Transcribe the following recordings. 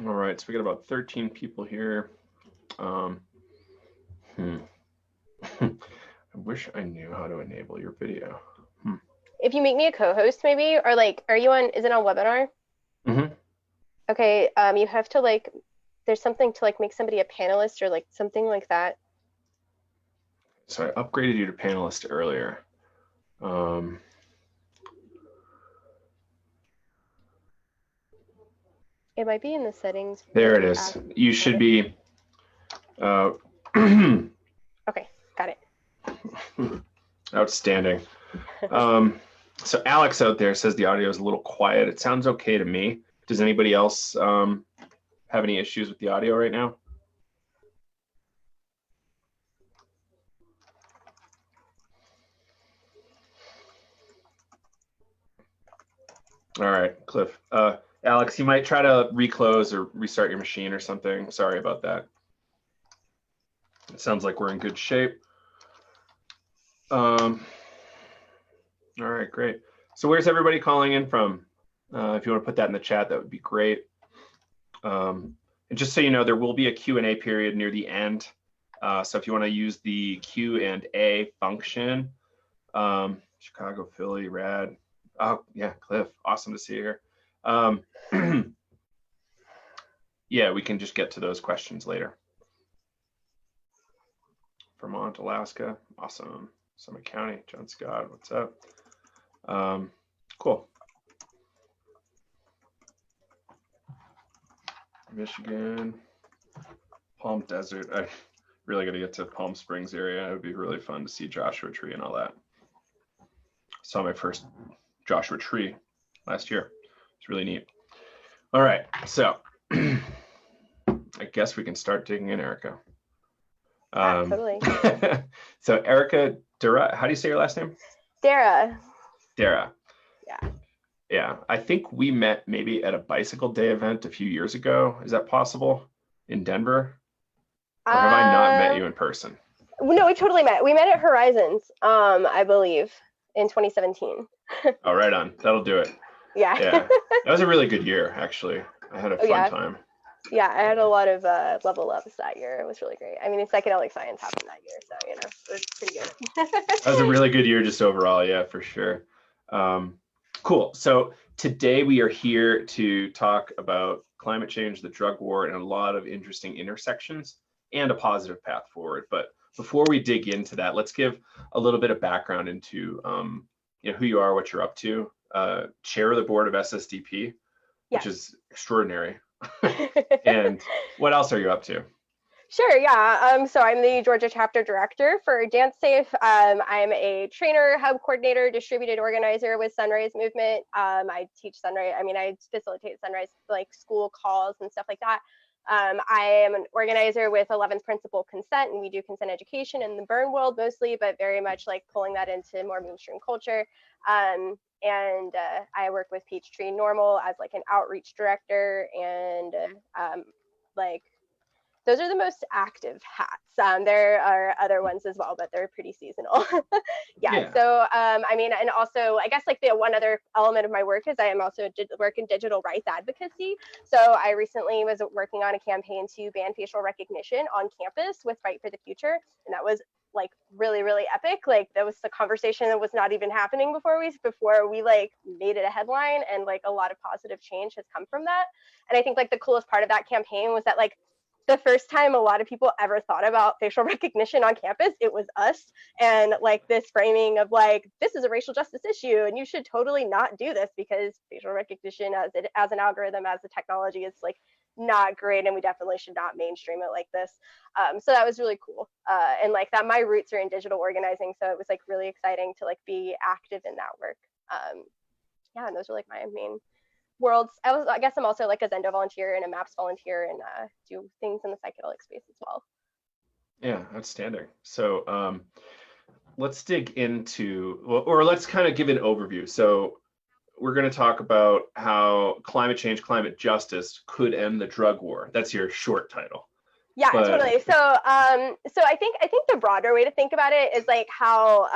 All right, so we got about 13 people here. I wish I knew how to enable your video. If you make me a co-host, maybe, or like, are you on? Is it on webinar? Mm-hmm. Okay. You have to like, there's something to like make somebody a panelist or like something like that. So I upgraded you to panelist earlier. It might be in the settings. There it is. You should be. Okay, got it. Outstanding. So Alex out there says the audio is a little quiet. It sounds okay to me. Does anybody else have any issues with the audio right now? All right, Cliff. Alex, you might try to reclose or restart your machine or something. Sorry about that. It sounds like we're in good shape. All right, great. So where's everybody calling in from? If you want to put that in the chat, that would be great. And just so you know, there will be a Q&A period near the end. So if you want to use the Q&A function, Chicago, Philly, rad. Oh, yeah, Cliff, awesome to see you here. Yeah, we can just get to those questions later. Vermont, Alaska, awesome. Summit County, John Scott, what's up? Cool. Michigan, Palm Desert. I really got to get to Palm Springs area. It would be really fun to see Joshua Tree and all that. Saw my first Joshua Tree last year. It's really neat. All right, so I guess we can start digging in, Erica. Totally. So Erica Darragh, how do you say your last name? Darragh. Darragh. Yeah. Yeah, I think we met maybe at a bicycle day event a few years ago. Is that possible in Denver? Or have I not met you in person? No, we totally met. We met at Horizons, I believe, in 2017. Oh, right on. That'll do it. Yeah. Yeah, that was a really good year, actually. I had a fun time. Yeah, I had a lot of level ups that year. It was really great. I mean, psychedelic science happened that year, so you know, it was pretty good. That was a really good year just overall, yeah, for sure. Cool. So today we are here to talk about climate change, the drug war, and a lot of interesting intersections and a positive path forward. But before we dig into that, let's give a little bit of background into you know, who you are, what you're up to. Chair of the board of SSDP, which is extraordinary. And what else are you up to? Sure, yeah. So I'm the Georgia chapter director for Dance Safe. I'm a trainer, hub coordinator, distributed organizer with Sunrise Movement. I teach Sunrise. I mean, I facilitate Sunrise like school calls and stuff like that. I am an organizer with 11th Principle Consent, and we do consent education in the burn world mostly, but very much like pulling that into more mainstream culture. And I work with Peachtree Normal as like an outreach director, and like those are the most active hats. There are other ones as well, but they're pretty seasonal. Yeah. So, I mean, and also, I guess like the one other element of my work is I am also work in digital rights advocacy. So I recently was working on a campaign to ban facial recognition on campus with Fight for the Future. And that was like really, really epic. Like that was the conversation that was not even happening before we like made it a headline, and like a lot of positive change has come from that. And I think like the coolest part of that campaign was that like the first time a lot of people ever thought about facial recognition on campus, it was us. And like this framing of like, this is a racial justice issue and you should totally not do this because facial recognition as an algorithm, as a technology is like not great, and we definitely should not mainstream it like this. So that was really cool. And like that, my roots are in digital organizing, so it was like really exciting to like be active in that work. Yeah, and those are like my main worlds. I guess I'm also like a Zendo volunteer and a MAPS volunteer, and do things in the psychedelic space as well. Yeah, outstanding. So let's dig into, or let's kind of give an overview. So we're going to talk about how climate change, climate justice could end the drug war. That's your short title. Yeah, totally. So I think the broader way to think about it is like how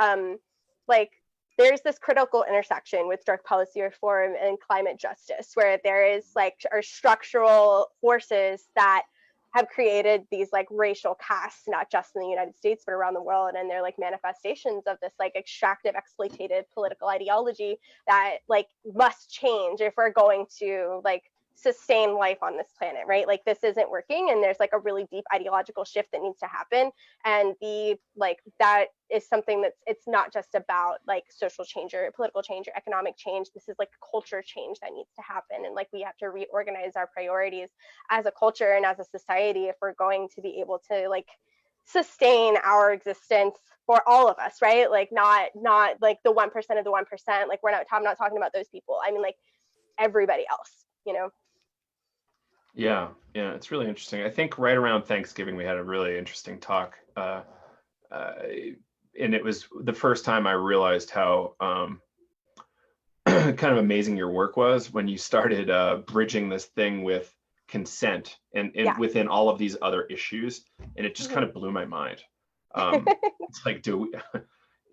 like there's this critical intersection with drug policy reform and climate justice, where there is like are structural forces that have created these like racial castes, not just in the United States, but around the world. And they're like manifestations of this like extractive, exploitative political ideology that like must change if we're going to like sustain life on this planet, right? Like this isn't working, and there's like a really deep ideological shift that needs to happen. And the like that is something that's, it's not just about like social change or political change or economic change. This is like culture change that needs to happen, and like we have to reorganize our priorities as a culture and as a society if we're going to be able to like sustain our existence for all of us, right? Like not like the 1% of the 1%. Like I'm not talking about those people. I mean like everybody else, you know. Yeah, it's really interesting. I think right around Thanksgiving we had a really interesting talk, and it was the first time I realized how kind of amazing your work was when you started bridging this thing with consent and within all of these other issues, and it just kind of blew my mind. It's like,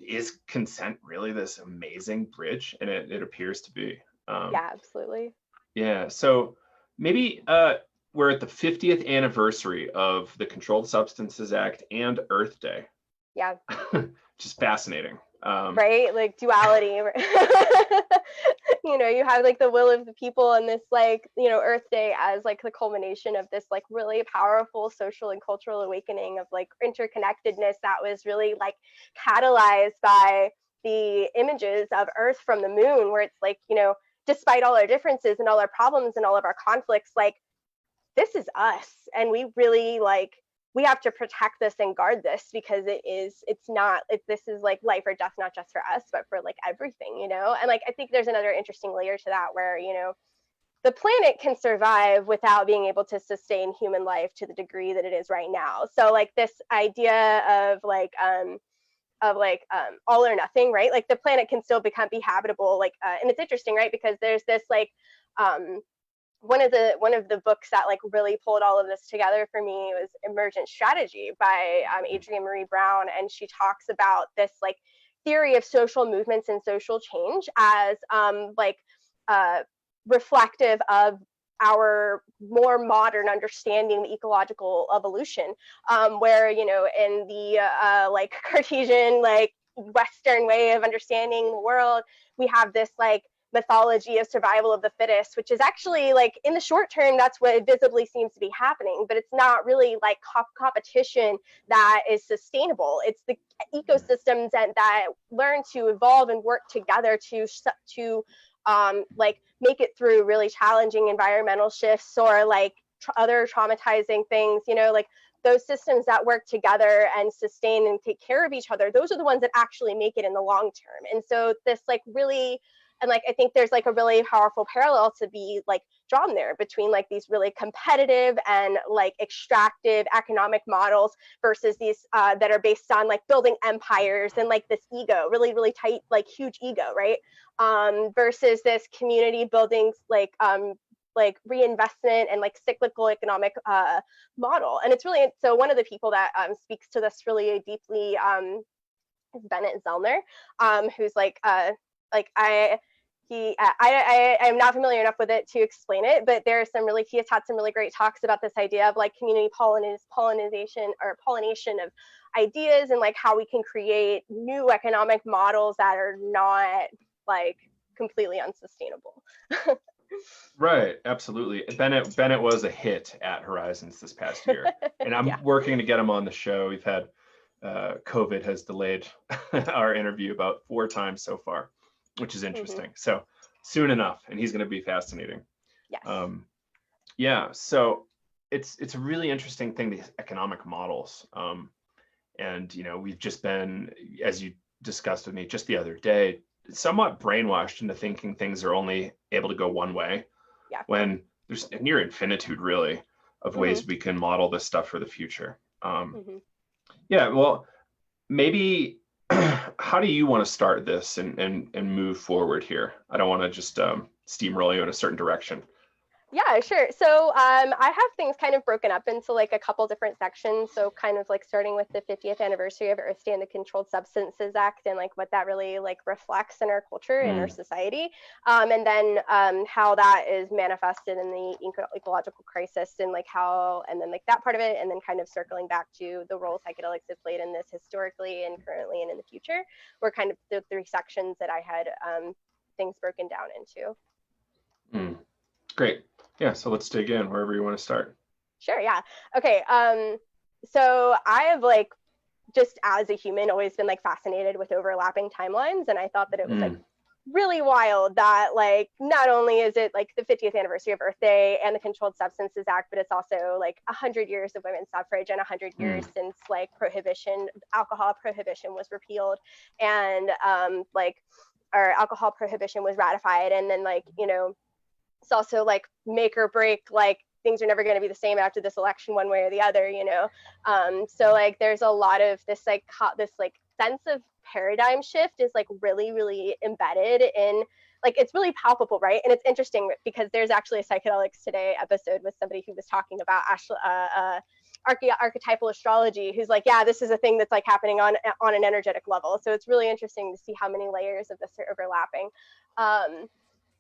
is consent really this amazing bridge? And it appears to be. Yeah, absolutely. Yeah, so maybe we're at the 50th anniversary of the Controlled Substances Act and Earth Day. Yeah. Just fascinating. Right? Like duality. You know, you have like the will of the people and this like, you know, Earth Day as like the culmination of this like really powerful social and cultural awakening of like interconnectedness that was really like catalyzed by the images of Earth from the moon, where it's like, you know, despite all our differences and all our problems and all of our conflicts, like this is us, and we really like we have to protect this and guard this, because this is like life or death, not just for us but for like everything, you know. And like I think there's another interesting layer to that, where, you know, the planet can survive without being able to sustain human life to the degree that it is right now. So like this idea of all or nothing, right? Like the planet can still be habitable, like and it's interesting, right? Because there's this like one of the books that like really pulled all of this together for me was Emergent Strategy by Adrienne Marie Brown, and she talks about this like theory of social movements and social change as reflective of our more modern understanding the ecological evolution, where, you know, in the like Cartesian like Western way of understanding the world, we have this like mythology of survival of the fittest, which is actually like in the short term that's what visibly seems to be happening, but it's not really like competition that is sustainable. It's the ecosystems that learn to evolve and work together to like make it through really challenging environmental shifts or like other traumatizing things, you know, like those systems that work together and sustain and take care of each other, those are the ones that actually make it in the long term. And so this like really, and like I think there's like a really powerful parallel to be like drawn there between like these really competitive and like extractive economic models versus these that are based on like building empires and like this ego, really really tight like huge ego, right? Versus this community building like reinvestment and like cyclical economic model. And it's really, so one of the people that speaks to this really deeply is Bennett Zellner, who's I'm not familiar enough with it to explain it, but there's he has had some really great talks about this idea of like community pollination of ideas, and like how we can create new economic models that are not like completely unsustainable. Right, absolutely. Bennett was a hit at Horizons this past year, and I'm working to get him on the show. We've had COVID has delayed our interview about 4 times so far, which is interesting. So soon enough, and he's going to be fascinating. Yes. Yeah. So it's a really interesting thing, these economic models. And you know, we've just been, as you discussed with me just the other day, somewhat brainwashed into thinking things are only able to go one way, when there's a near infinitude really of ways we can model this stuff for the future. Yeah, well, maybe how do you want to start this and move forward here? I don't want to just steamroll you in a certain direction. Yeah, sure. So I have things kind of broken up into like a couple different sections. So kind of like starting with the 50th anniversary of Earth Day and the Controlled Substances Act and like what that really like reflects in our culture and our society. And then how that is manifested in the ecological crisis and like how, and then like that part of it, and then kind of circling back to the role psychedelics have played in this historically and currently and in the future were kind of the three sections that I had things broken down into. Great. Yeah, so let's dig in wherever you want to start. Sure, yeah. Okay. So I have like just as a human always been like fascinated with overlapping timelines, and I thought that it was like really wild that like not only is it like the 50th anniversary of Earth Day and the Controlled Substances Act, but it's also like 100 years of women's suffrage and 100 years since like alcohol prohibition was repealed, and like our alcohol prohibition was ratified, and then like it's also like make or break, like things are never going to be the same after this election one way or the other, so like there's a lot of this like this like sense of paradigm shift is like really really embedded in, like it's really palpable, right? And it's interesting because there's actually a Psychedelics Today episode with somebody who was talking about archetypal astrology, who's like, yeah, this is a thing that's like happening on an energetic level. So it's really interesting to see how many layers of this are overlapping.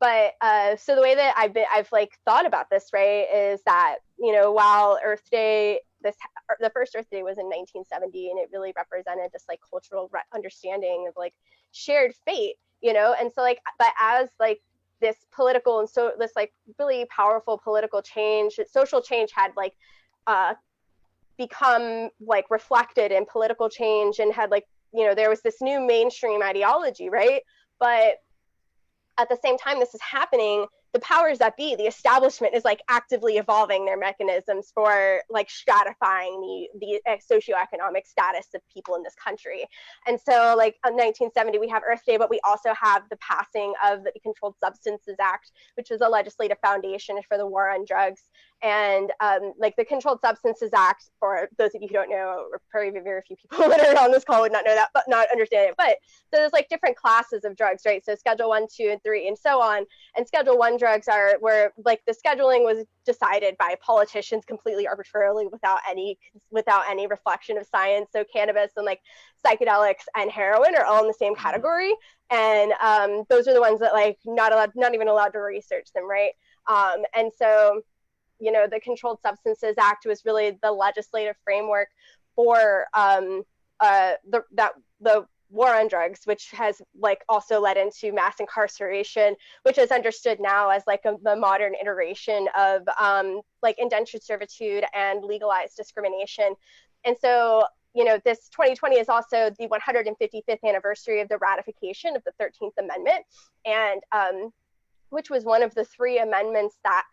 But so the way that I've like thought about this, right, is that while Earth Day, the first Earth Day was in 1970, and it really represented this like cultural understanding of like shared fate, and so like, but as like this political and so this like really powerful political change, social change had like become like reflected in political change, and had like there was this new mainstream ideology, right? But at the same time this is happening, the powers that be, the establishment, is like actively evolving their mechanisms for like stratifying the socioeconomic status of people in this country. And so like in 1970 we have Earth Day, but we also have the passing of the Controlled Substances Act, which was a legislative foundation for the war on drugs. And like the Controlled Substances Act, for those of you who don't know, or probably very few people that are on this call would not know that, but not understand it. But so there's like different classes of drugs, right? So Schedule 1, 2, and 3, and so on. And Schedule 1 drugs where like the scheduling was decided by politicians completely arbitrarily without any reflection of science. So cannabis and like psychedelics and heroin are all in the same category, and those are the ones that like not even allowed to research them, right? And so the Controlled Substances Act was really the legislative framework for the war on drugs, which has like also led into mass incarceration, which is understood now as like the modern iteration of like indentured servitude and legalized discrimination. And so this 2020 is also the 155th anniversary of the ratification of the 13th Amendment, and which was one of the three amendments that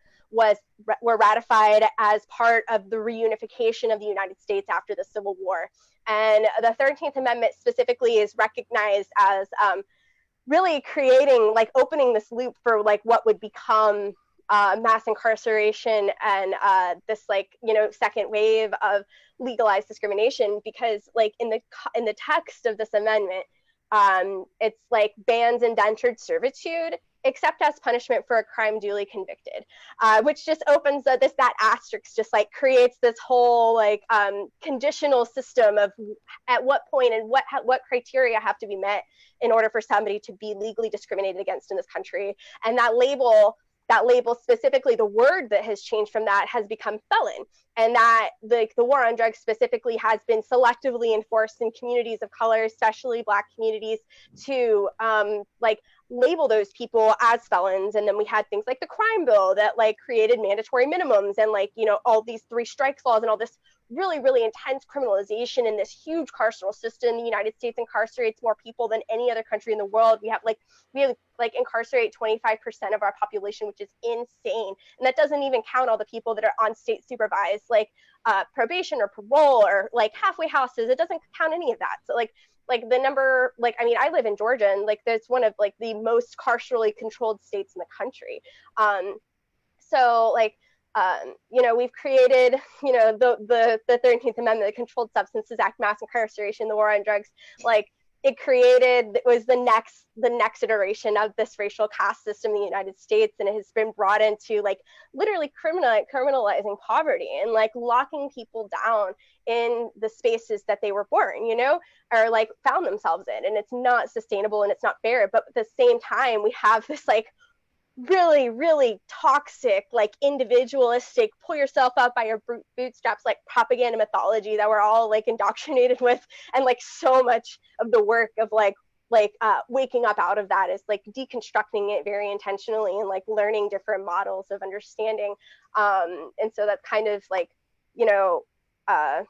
were ratified as part of the reunification of the United States after the Civil War. And the 13th Amendment specifically is recognized as really creating, like opening this loop for like what would become mass incarceration and this like second wave of legalized discrimination, because like in the text of this amendment, it's like bans indentured servitude except as punishment for a crime duly convicted, which just opens that asterisk, just like creates this whole like conditional system of at what point and what criteria have to be met in order for somebody to be legally discriminated against in this country. And that label specifically, the word that has changed from that has become felon, and that the war on drugs specifically has been selectively enforced in communities of color, especially Black communities, to like label those people as felons. And then we had things like the crime bill that like created mandatory minimums and like all these 3 strikes laws and all this really really intense criminalization in this huge carceral system. The United States incarcerates more people than any other country in the world. We incarcerate 25% of our population, which is insane. And that doesn't even count all the people that are on state supervised like probation or parole or like halfway houses. It doesn't count any of that. So like the number, like, I mean, I live in Georgia, and like that's one of like the most carcerally controlled states in the country. So like we've created the 13th Amendment, the Controlled Substances Act, mass incarceration, the war on drugs, like it was the next iteration of this racial caste system in the United States, and it has been brought into like literally criminalizing poverty and like locking people down in the spaces that they were born, you know, or like found themselves in. And it's not sustainable and it's not fair. But at the same time, we have this like really, really toxic, like individualistic, pull yourself up by your bootstraps, like propaganda mythology that we're all like indoctrinated with. And like so much of the work of waking up out of that is like deconstructing it very intentionally and like learning different models of understanding. And so that's kind of like, you know, so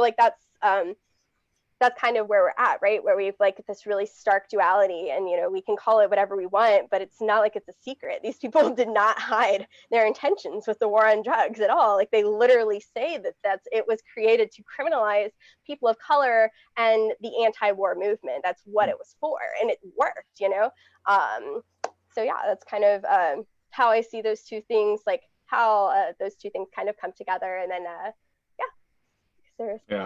like that's kind of where we're at, right? Where we've like this really stark duality, and you know, we can call it whatever we want, but it's not like it's a secret. These people did not hide their intentions with the war on drugs at all. Like they literally say that it was created to criminalize people of color and the anti-war movement. That's what it was for, and it worked, you know. So yeah, that's kind of how I see those two things, like how those two things kind of come together, and then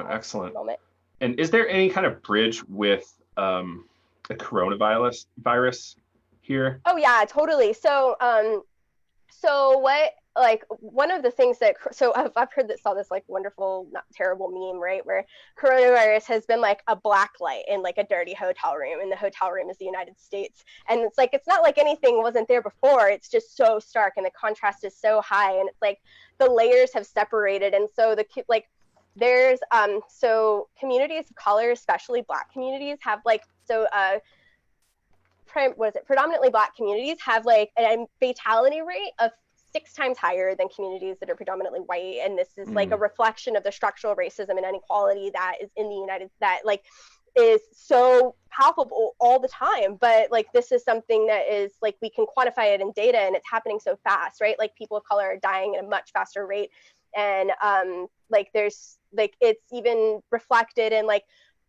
excellent. Moment. And is there any kind of bridge with the coronavirus here? Oh yeah, totally. So what, like one of the things that, so I've heard saw this like wonderful, not terrible meme, right? Where coronavirus has been like a black light in like a dirty hotel room, and the hotel room is the United States. And it's like, it's not like anything wasn't there before. It's just so stark, and the contrast is so high, and it's like the layers have separated. And so there's so communities of color, especially Black communities, have like predominantly Black communities have like a fatality rate of 6 times higher than communities that are predominantly white. And this is like a reflection of the structural racism and inequality that is in the that like is so palpable all the time. But like this is something that is like, we can quantify it in data, and it's happening so fast, right? Like people of color are dying at a much faster rate. And like there's like, it's even reflected in like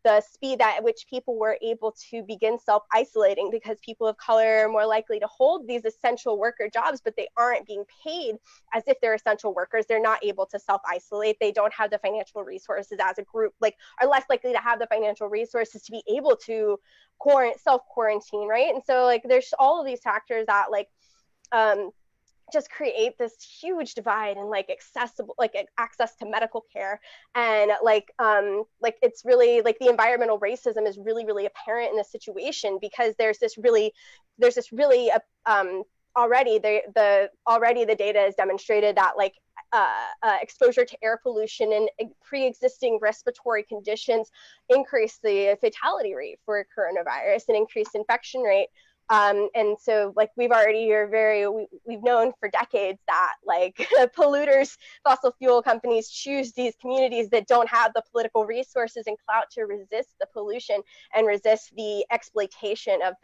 the speed at which people were able to begin self-isolating, because people of color are more likely to hold these essential worker jobs, but they aren't being paid as if they're essential workers. They're not able to self-isolate. They don't have the financial resources as a group, like are less likely to have the financial resources to be able to self-quarantine, right? And so like there's all of these factors that like just create this huge divide in like access to medical care. And like it's really like the environmental racism is really, really apparent in this situation, because there's this really already the data has demonstrated that like exposure to air pollution and pre-existing respiratory conditions increase the fatality rate for coronavirus and increase infection rate. And so like we've known for decades that like polluters, fossil fuel companies choose these communities that don't have the political resources and clout to resist the pollution and resist the exploitation of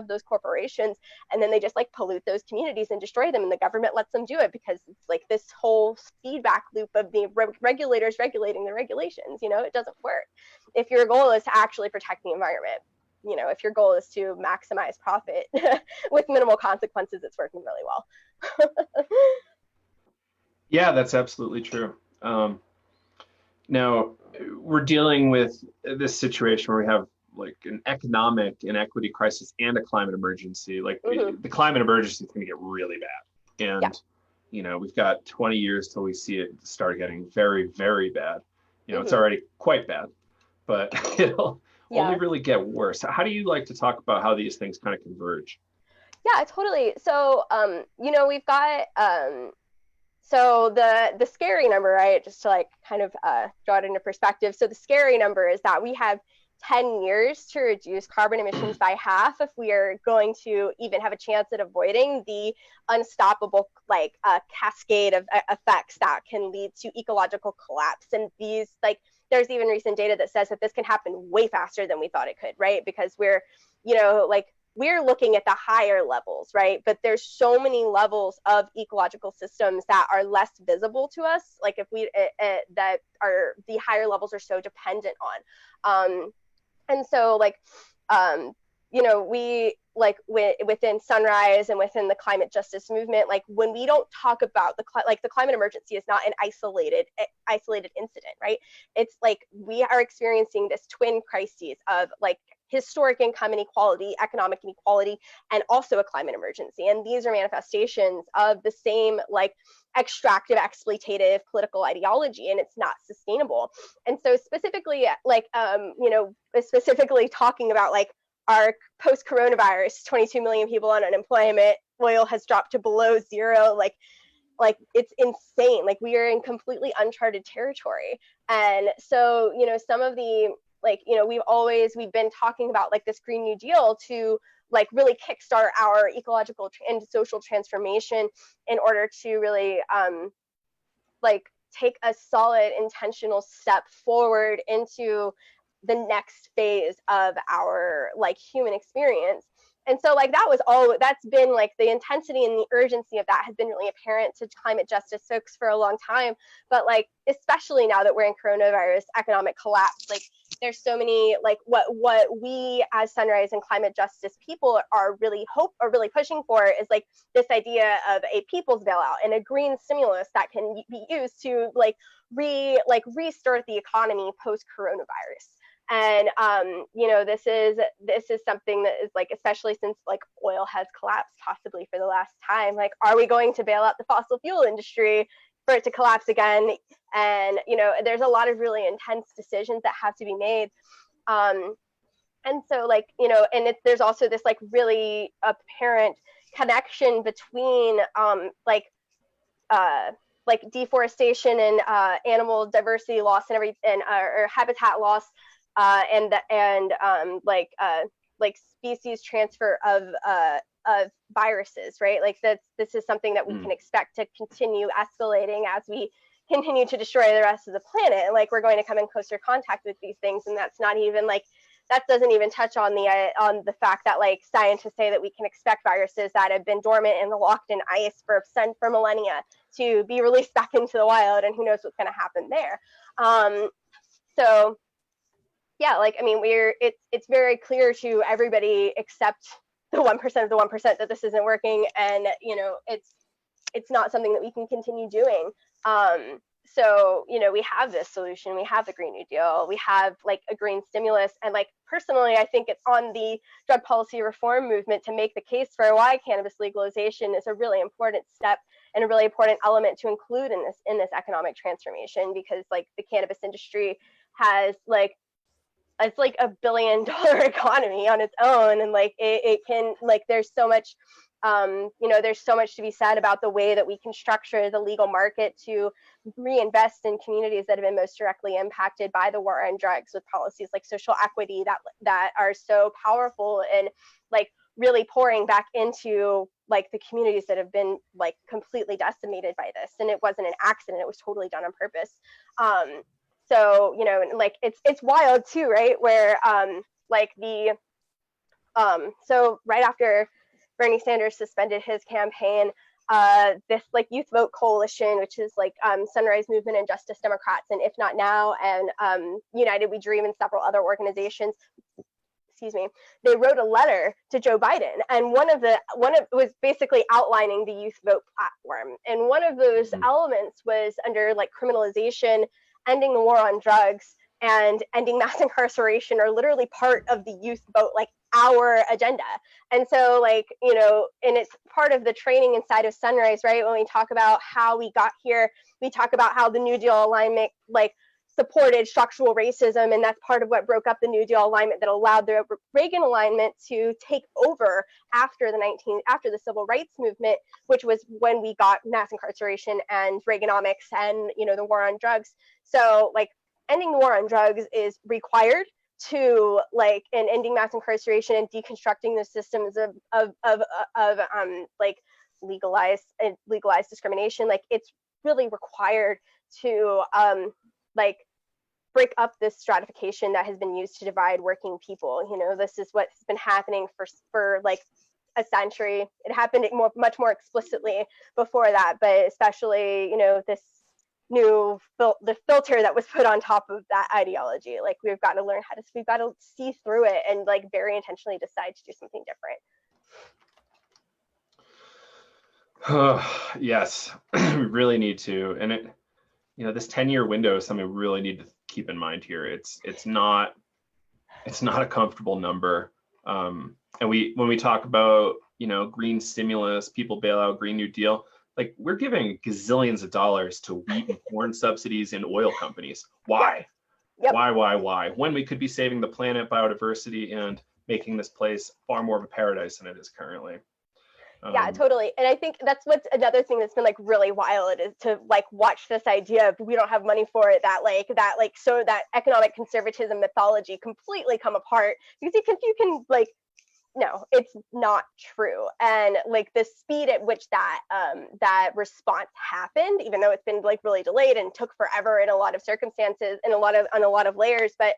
those corporations. And then they just like pollute those communities and destroy them, and the government lets them do it, because it's like this whole feedback loop of the regulators regulating the regulations. You know, it doesn't work if your goal is to actually protect the environment. You know, if your goal is to maximize profit with minimal consequences, it's working really well. Yeah, that's absolutely true. Now we're dealing with this situation where we have like an economic inequity crisis and a climate emergency. Like the climate emergency is going to get really bad. And, you know, we've got 20 years till we see it start getting very, very bad. You know, it's already quite bad, but it'll only really get worse. How do you like to talk about how these things kind of converge? Yeah, totally. So, you know, we've got, so the scary number, right, just to like kind of draw it into perspective. So the scary number is that we have 10 years to reduce carbon emissions by half if we are going to even have a chance at avoiding the unstoppable like cascade of effects that can lead to ecological collapse. And these like, there's even recent data that says that this can happen way faster than we thought it could, right? Because we're, you know, like we're looking at the higher levels, right? But there's so many levels of ecological systems that are less visible to us. Like if we, that are, the higher levels are so dependent on. And so like, you know, we like within Sunrise and within the climate justice movement, like when we don't talk about the climate emergency is not an isolated incident, right? It's like we are experiencing this twin crises of like historic income inequality, economic inequality, and also a climate emergency. And these are manifestations of the same like extractive, exploitative political ideology, and it's not sustainable. And so specifically, like, you know, specifically talking about like our post-coronavirus, 22 million people on unemployment, oil has dropped to below zero, like it's insane. Like we are in completely uncharted territory. And so, you know, some of the, like, you know, we've been talking about like this Green New Deal to like really kickstart our ecological and social transformation in order to really like take a solid intentional step forward into the next phase of our like human experience. And so like that's been like the intensity and the urgency of that has been really apparent to climate justice folks for a long time. But like, especially now that we're in coronavirus economic collapse, like there's so many, like what we as Sunrise and climate justice people are really pushing for is like this idea of a people's bailout and a green stimulus that can be used to like restart the economy post coronavirus. And you know, this is something that is like, especially since like oil has collapsed possibly for the last time, like, are we going to bail out the fossil fuel industry for it to collapse again? And you know, there's a lot of really intense decisions that have to be made. And so like, you know, and there's also this like really apparent connection between like deforestation and animal diversity loss and or habitat loss, and species transfer of viruses, right? Like this is something that we can expect to continue escalating as we continue to destroy the rest of the planet. Like we're going to come in closer contact with these things, and that's not even like, that doesn't even touch on the fact that like scientists say that we can expect viruses that have been dormant and locked in ice for millennia to be released back into the wild, and who knows what's going to happen there. So yeah, like, I mean, it's very clear to everybody except the 1% of the 1% that this isn't working, and you know, it's not something that we can continue doing. So, you know, we have this solution, we have the Green New Deal, we have like a green stimulus, and like personally, I think it's on the drug policy reform movement to make the case for why cannabis legalization is a really important step and a really important element to include in this economic transformation, because like the cannabis industry has like, it's like $1 billion economy on its own, and like it can, like, there's so much you know, there's so much to be said about the way that we can structure the legal market to reinvest in communities that have been most directly impacted by the war on drugs, with policies like social equity that are so powerful and like really pouring back into like the communities that have been like completely decimated by this. And it wasn't an accident, it was totally done on purpose. So, you know, like it's wild too, right? Where like the so right after Bernie Sanders suspended his campaign, this like Youth Vote Coalition, which is like Sunrise Movement and Justice Democrats and If Not Now and United We Dream and several other organizations, excuse me, they wrote a letter to Joe Biden, and one of was basically outlining the Youth Vote platform, and one of those elements was under like criminalization, ending the war on drugs, and ending mass incarceration are literally part of the Youth Vote, like our agenda. And so like, you know, and it's part of the training inside of Sunrise, right? When we talk about how we got here, we talk about how the New Deal alignment like supported structural racism, and that's part of what broke up the New Deal alignment that allowed the Reagan alignment to take over after the civil rights movement, which was when we got mass incarceration and Reaganomics and, you know, the war on drugs. So like ending the war on drugs is required to like, and ending mass incarceration and deconstructing the systems of like legalized discrimination. Like it's really required to like break up this stratification that has been used to divide working people. You know, this is what's been happening for like a century. It happened much more explicitly before that, but especially, you know, this the filter that was put on top of that ideology. Like we've got to learn we've got to see through it and like very intentionally decide to do something different. Yes, we really need to. And it, this 10-year window is something we really need to keep in mind here. It's not a comfortable number. And when we talk about, green stimulus, people bail out, Green New Deal, like we're giving gazillions of dollars to wheat and corn subsidies in oil companies. Why? Yep. Why? When we could be saving the planet, biodiversity, and making this place far more of a paradise than it is currently. Yeah, totally. And I think that's what's another thing that's been like really wild is to like watch this idea of we don't have money for it, that economic conservatism mythology completely come apart, because you can like, no, it's not true. And like the speed at which that response happened, even though it's been like really delayed and took forever in a lot of circumstances and on a lot of layers, but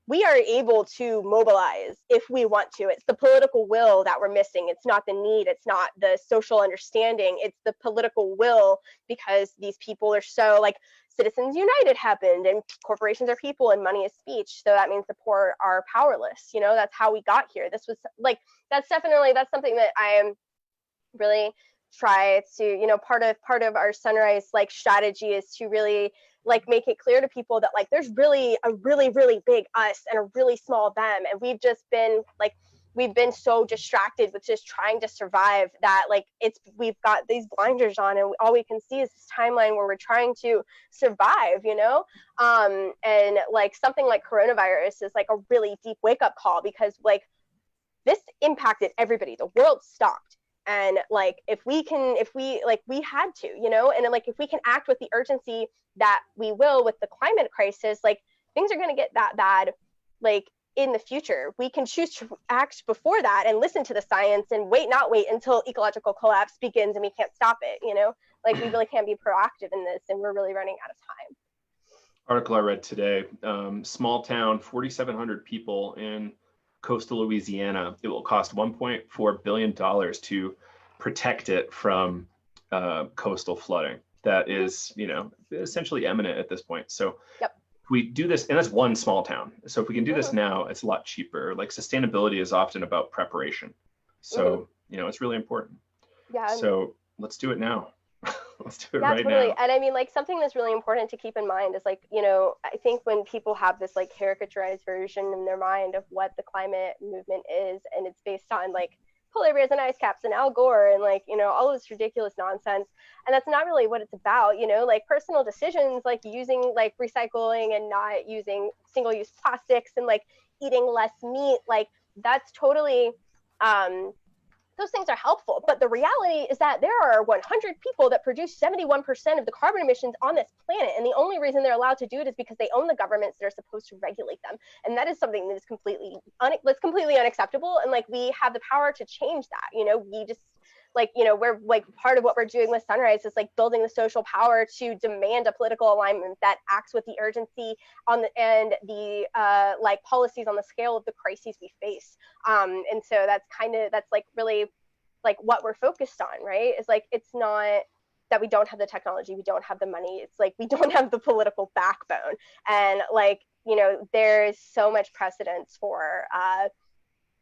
we are able to mobilize if we want to. It's the political will that we're missing. It's not the need. It's not the social understanding. It's the political will, because these people are so like Citizens United happened, and corporations are people and money is speech. So that means the poor are powerless. That's how we got here. This was like, that's something that I am really try to, part of our Sunrise like strategy is to really like make it clear to people that like there's really a really, really big us and a really small them. And we've been so distracted with just trying to survive that like we've got these blinders on, and all we can see is this timeline where we're trying to survive, and like something like coronavirus is like a really deep wake-up call, because like this impacted everybody. The world stopped. And like, we had to, and like, if we can act with the urgency that we will with the climate crisis, like things are going to get that bad, like in the future. We can choose to act before that and listen to the science and not wait until ecological collapse begins and we can't stop it, like we really can't be proactive in this, and we're really running out of time. Article I read today, small town, 4,700 people in coastal Louisiana. It will cost $1.4 billion to protect it from coastal flooding. That is, essentially imminent at this point. So yep. If we do this, and that's one small town. So if we can do this now, it's a lot cheaper. Like sustainability is often about preparation. So, it's really important. Yeah. So let's do it now. Let's do it right totally. now. And I mean, like something that's really important to keep in mind is like, I think when people have this like caricaturized version in their mind of what the climate movement is, and it's based on like polar bears and ice caps and Al Gore and like, all of this ridiculous nonsense. And that's not really what it's about, like personal decisions, like using like recycling and not using single-use plastics and like eating less meat, like that's totally, those things are helpful. But the reality is that there are 100 people that produce 71% of the carbon emissions on this planet. And the only reason they're allowed to do it is because they own the governments that are supposed to regulate them. And that is something that is completely unacceptable. And like, we have the power to change that, we just like, we're like part of what we're doing with Sunrise is like building the social power to demand a political alignment that acts with the urgency and the like policies on the scale of the crises we face. And so that's like really like what we're focused on, right? It's like, it's not that we don't have the technology, we don't have the money. It's like, we don't have the political backbone. And like, there's so much precedence for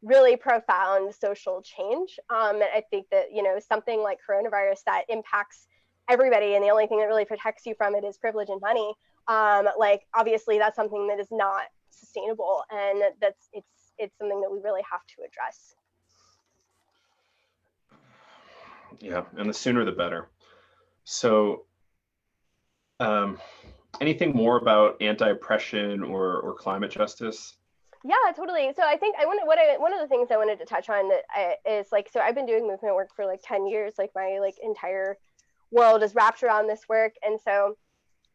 really profound social change. And I think that, something like coronavirus that impacts everybody, and the only thing that really protects you from it is privilege and money. Like, obviously that's something that is not sustainable, and it's something that we really have to address. Yeah, and the sooner the better. So anything more about anti-oppression or climate justice? Yeah, totally. So I think one of the things I wanted to touch on is like, so I've been doing movement work for like 10 years, like my like entire world is wrapped around this work. And so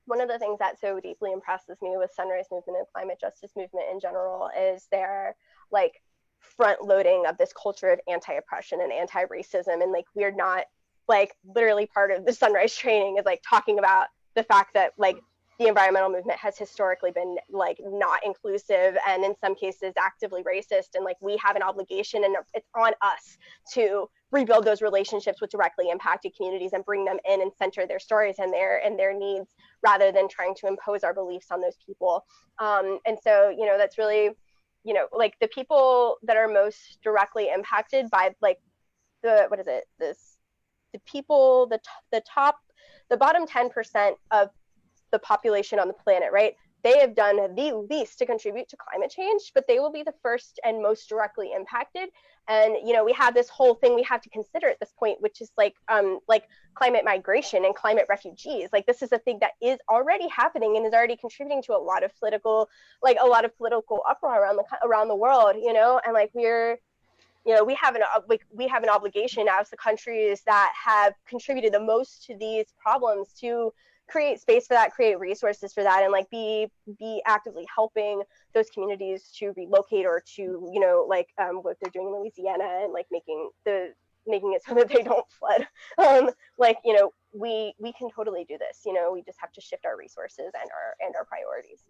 one of the things that so deeply impresses me with Sunrise Movement and climate justice movement in general is their like front loading of this culture of anti-oppression and anti-racism. And like, we're not like literally part of the Sunrise training is like talking about the fact that like the environmental movement has historically been like not inclusive, and in some cases actively racist, and like we have an obligation, and it's on us to rebuild those relationships with directly impacted communities and bring them in and center their stories and their needs, rather than trying to impose our beliefs on those people. And so, you know, that's really, you know, like the people that are most directly impacted by like the, what is it, this, the people, the bottom 10% of the population on the planet, right? They have done the least to contribute to climate change, but they will be the first and most directly impacted. And, you know, we have this whole thing we have to consider at this point, which is like climate migration and climate refugees. Like this is a thing that is already happening and is already contributing to a lot of political uproar around the world, you know, and like we're, you know, we have an obligation as the countries that have contributed the most to these problems to create space for that, create resources for that, and like be actively helping those communities to relocate or to, you know, like what they're doing in Louisiana, and like making it so that they don't flood. Like, you know, we can totally do this. You know, we just have to shift our resources and our priorities.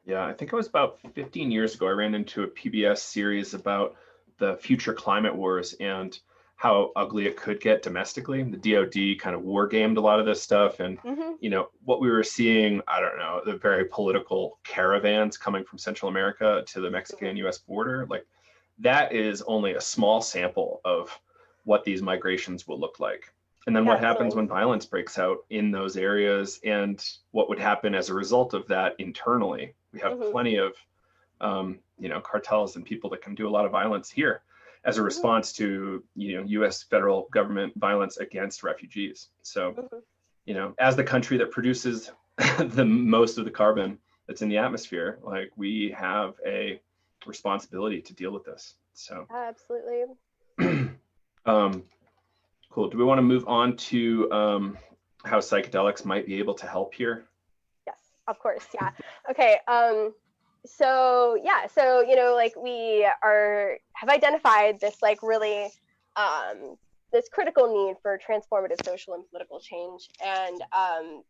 Yeah, I think it was about 15 years ago, I ran into a PBS series about the future climate wars and how ugly it could get domestically. The DoD kind of war gamed a lot of this stuff. And, you know, what we were seeing, I don't know, the very political caravans coming from Central America to the Mexican US border, like that is only a small sample of what these migrations will look like. And then what happens when violence breaks out in those areas, and what would happen as a result of that internally. We have plenty of, you know, cartels and people that can do a lot of violence here as a response to, you know, US federal government violence against refugees. So, you know, as the country that produces the most of the carbon that's in the atmosphere, like we have a responsibility to deal with this. So absolutely. Cool. Do we want to move on to how psychedelics might be able to help here? Yes, of course. Yeah. Okay. So yeah, so, you know, like we have identified this like really this critical need for transformative social and political change. And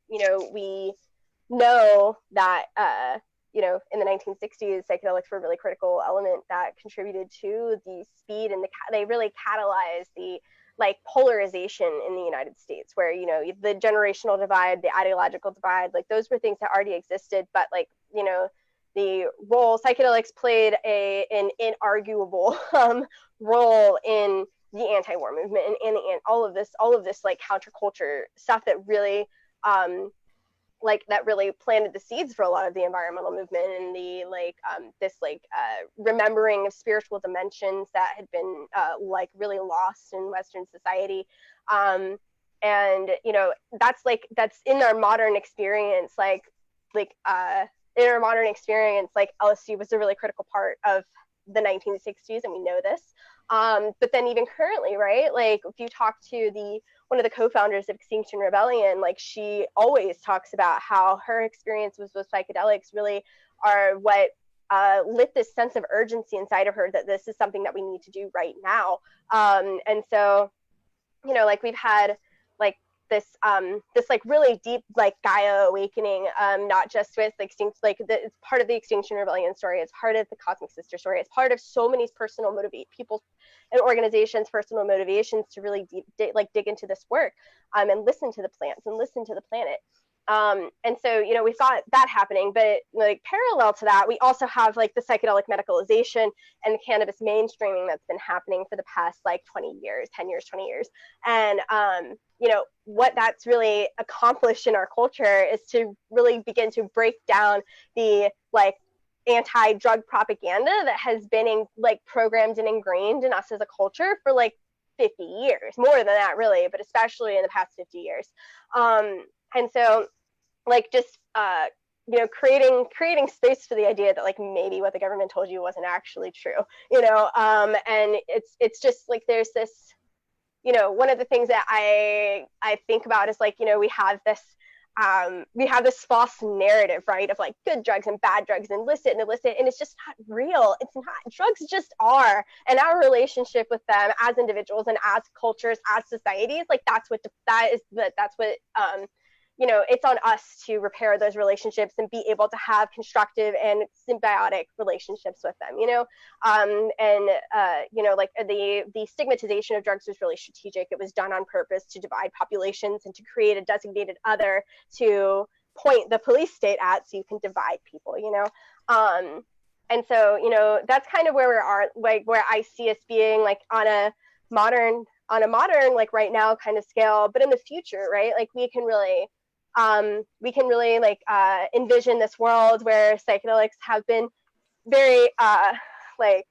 you know, we know that you know, in the 1960s, psychedelics were a really critical element that contributed to the speed, and they really catalyzed the like polarization in the United States, where, you know, the generational divide, the ideological divide, like those were things that already existed, but like, you know, the role psychedelics played an inarguable role in the anti-war movement and all of this like counterculture stuff that really planted the seeds for a lot of the environmental movement, and the remembering of spiritual dimensions that had been like really lost in Western society. And, you know, that's in our modern experience, in our modern experience, like LSD was a really critical part of the 1960s, and we know this. But then even currently, right? Like if you talk to one of the co-founders of Extinction Rebellion, like she always talks about how her experiences with psychedelics really are what lit this sense of urgency inside of her, that this is something that we need to do right now. And so, you know, like we've had like this like really deep like Gaia awakening, not just with it's part of the Extinction Rebellion story, it's part of the Cosmic Sister story, it's part of so many personal people and organizations' personal motivations to really dig into this work, and listen to the plants and listen to the planet. And so, you know, we've got that happening, but like parallel to that, we also have like the psychedelic medicalization and the cannabis mainstreaming that's been happening for the past like 10 years, 20 years. And, you know, what that's really accomplished in our culture is to really begin to break down the like anti-drug propaganda that has been programmed and ingrained in us as a culture for like 50 years, more than that really, but especially in the past 50 years. And so like just you know, creating space for the idea that like maybe what the government told you wasn't actually true, you know. And it's just like there's this, you know, one of the things that I think about is like, you know, we have this false narrative, right, of like good drugs and bad drugs and illicit, and it's just not real. It's not. Drugs just are, and our relationship with them as individuals and as cultures, as societies, like that's what it's on us to repair those relationships and be able to have constructive and symbiotic relationships with them, like the stigmatization of drugs was really strategic. It was done on purpose to divide populations and to create a designated other to point the police state at, so you can divide people, and so, that's kind of where we are, like where I see us being, like on a modern, like right now kind of scale, but in the future, right? Like we can really like envision this world where psychedelics have been very like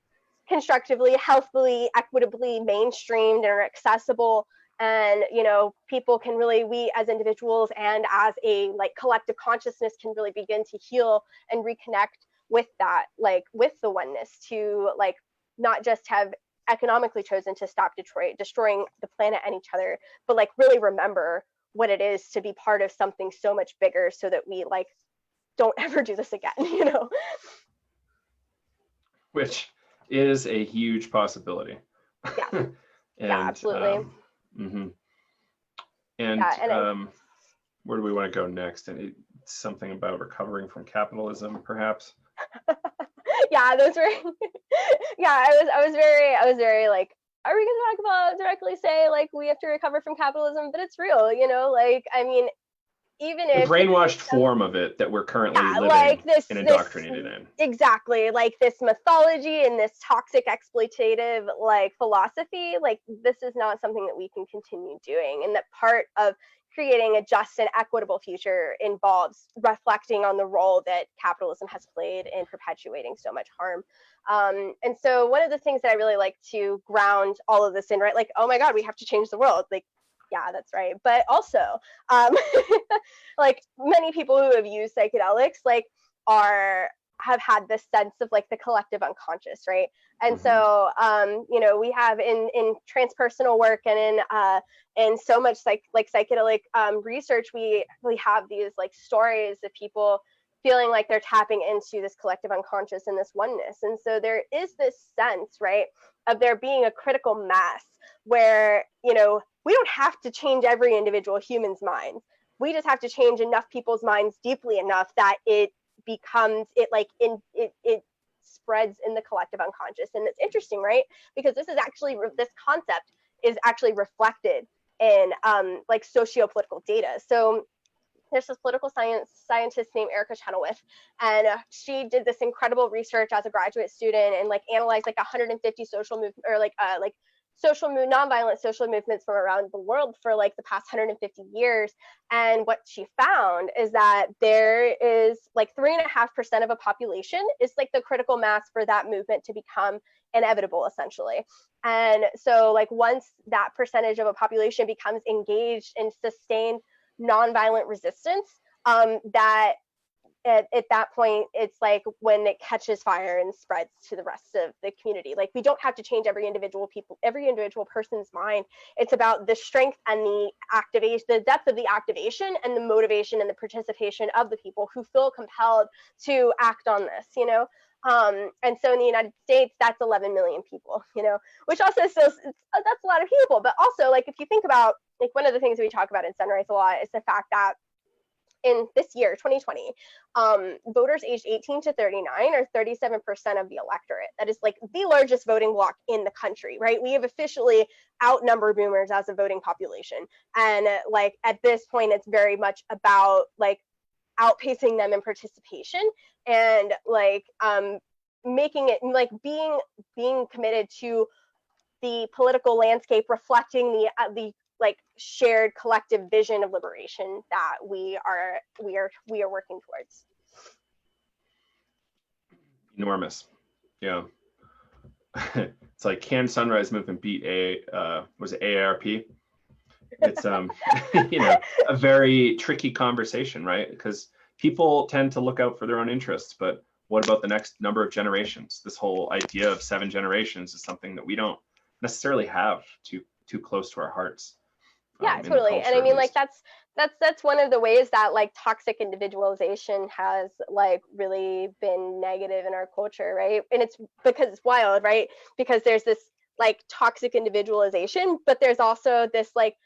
constructively, healthily, equitably mainstreamed and are accessible. And, people can really, we as individuals and as a like collective consciousness can really begin to heal and reconnect with that, like with the oneness, to like not just have economically chosen to stop destroying the planet and each other, but like really remember what it is to be part of something so much bigger, so that we like don't ever do this again, Which is a huge possibility. Yeah. And, yeah, absolutely. Where do we want to go next? And something about recovering from capitalism, perhaps. Yeah, those were. Yeah, I was very like, are we going to talk about directly say like we have to recover from capitalism? But it's real, like, I mean, even if the brainwashed form of it that we're currently living like and indoctrinated in. Exactly, like this mythology and this toxic exploitative like philosophy, like this is not something that we can continue doing, and that part of creating a just and equitable future involves reflecting on the role that capitalism has played in perpetuating so much harm. And so one of the things that I really like to ground all of this in, right, like, oh my God, we have to change the world, like, yeah, that's right. But also, like many people who have used psychedelics, like have had this sense of like the collective unconscious, right? And so, we have in transpersonal work and in so much psychedelic research, we have these like stories of people feeling like they're tapping into this collective unconscious and this oneness. And so there is this sense, right, of there being a critical mass where, we don't have to change every individual human's mind. We just have to change enough people's minds deeply enough that it becomes, it spreads in the collective unconscious. And it's interesting, right? Because this concept is actually reflected in like socio-political data. So there's this political scientist named Erica Chenoweth, and she did this incredible research as a graduate student and like analyzed like 150 social movement or nonviolent social movements from around the world for like the past 150 years. And what she found is that there is like 3.5% of a population is like the critical mass for that movement to become inevitable, essentially. And so like once that percentage of a population becomes engaged in sustained nonviolent resistance, that at that point, it's like when it catches fire and spreads to the rest of the community. Like we don't have to change every individual person's mind. It's about the strength and the activation, the depth of the activation and the motivation and the participation of the people who feel compelled to act on this, and so in the United States, that's 11 million people, which also still, that's a lot of people. But also, like, if you think about, like, one of the things we talk about in Sunrise a lot is the fact that in this year, 2020, voters aged 18 to 39 are 37% of the electorate. That is like the largest voting bloc in the country, right? We have officially outnumbered boomers as a voting population. And like at this point, it's very much about like outpacing them in participation and like making it like being committed to the political landscape reflecting the like shared collective vision of liberation that we are working towards. Enormous. Yeah. It's like, can Sunrise Movement beat was it AARP? It's a very tricky conversation, right? Because people tend to look out for their own interests, but what about the next number of generations? This whole idea of 7 generations is something that we don't necessarily have too close to our hearts. Yeah, totally. And I mean, like that's one of the ways that like toxic individualization has like really been negative in our culture, right? And it's because it's wild, right? Because there's this like toxic individualization, but there's also this like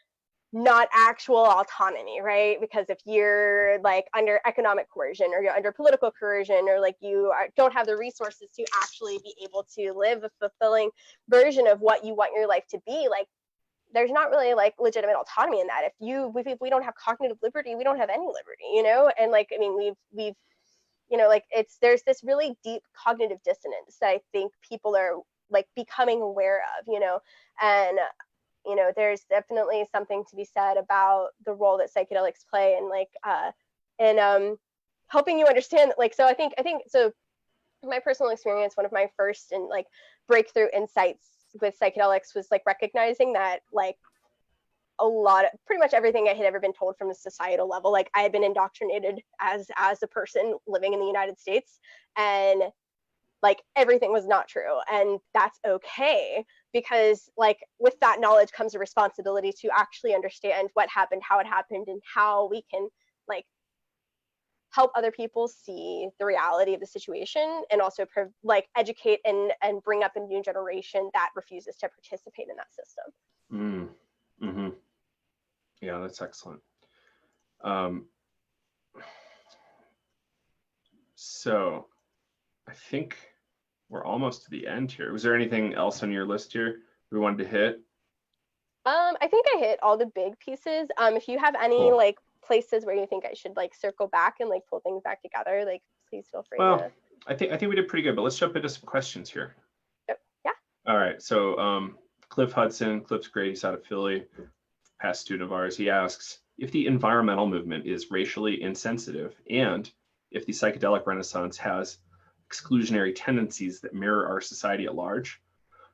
not actual autonomy, right? Because if you're like under economic coercion, or you're under political coercion, or like don't have the resources to actually be able to live a fulfilling version of what you want your life to be, like there's not really like legitimate autonomy in that. If we don't have cognitive liberty, we don't have any liberty, you know? And like, I mean, we've you know, like there's this really deep cognitive dissonance that I think people are like becoming aware of, you know. And you know, there's definitely something to be said about the role that psychedelics play in like helping you understand that, like, so I think so my personal experience, one of my first and like breakthrough insights with psychedelics was like recognizing that like pretty much everything I had ever been told from a societal level, like I had been indoctrinated as a person living in the United States, and like everything was not true, and that's okay, because like with that knowledge comes a responsibility to actually understand what happened, how it happened, and how we can like help other people see the reality of the situation, and also like educate and bring up a new generation that refuses to participate in that system. Mm-hmm. Yeah, that's excellent. So I think we're almost to the end here. Was there anything else on your list here we wanted to hit? I think I hit all the big pieces. If you have any Cool. like places where you think I should like circle back and like pull things back together, like please feel free to. I think we did pretty good, but let's jump into some questions here. Yep. Yeah. All right. So Cliff Hudson, Cliff's great. He's out of Philly, past student of ours. He asks, if the environmental movement is racially insensitive, and if the psychedelic renaissance has exclusionary tendencies that mirror our society at large,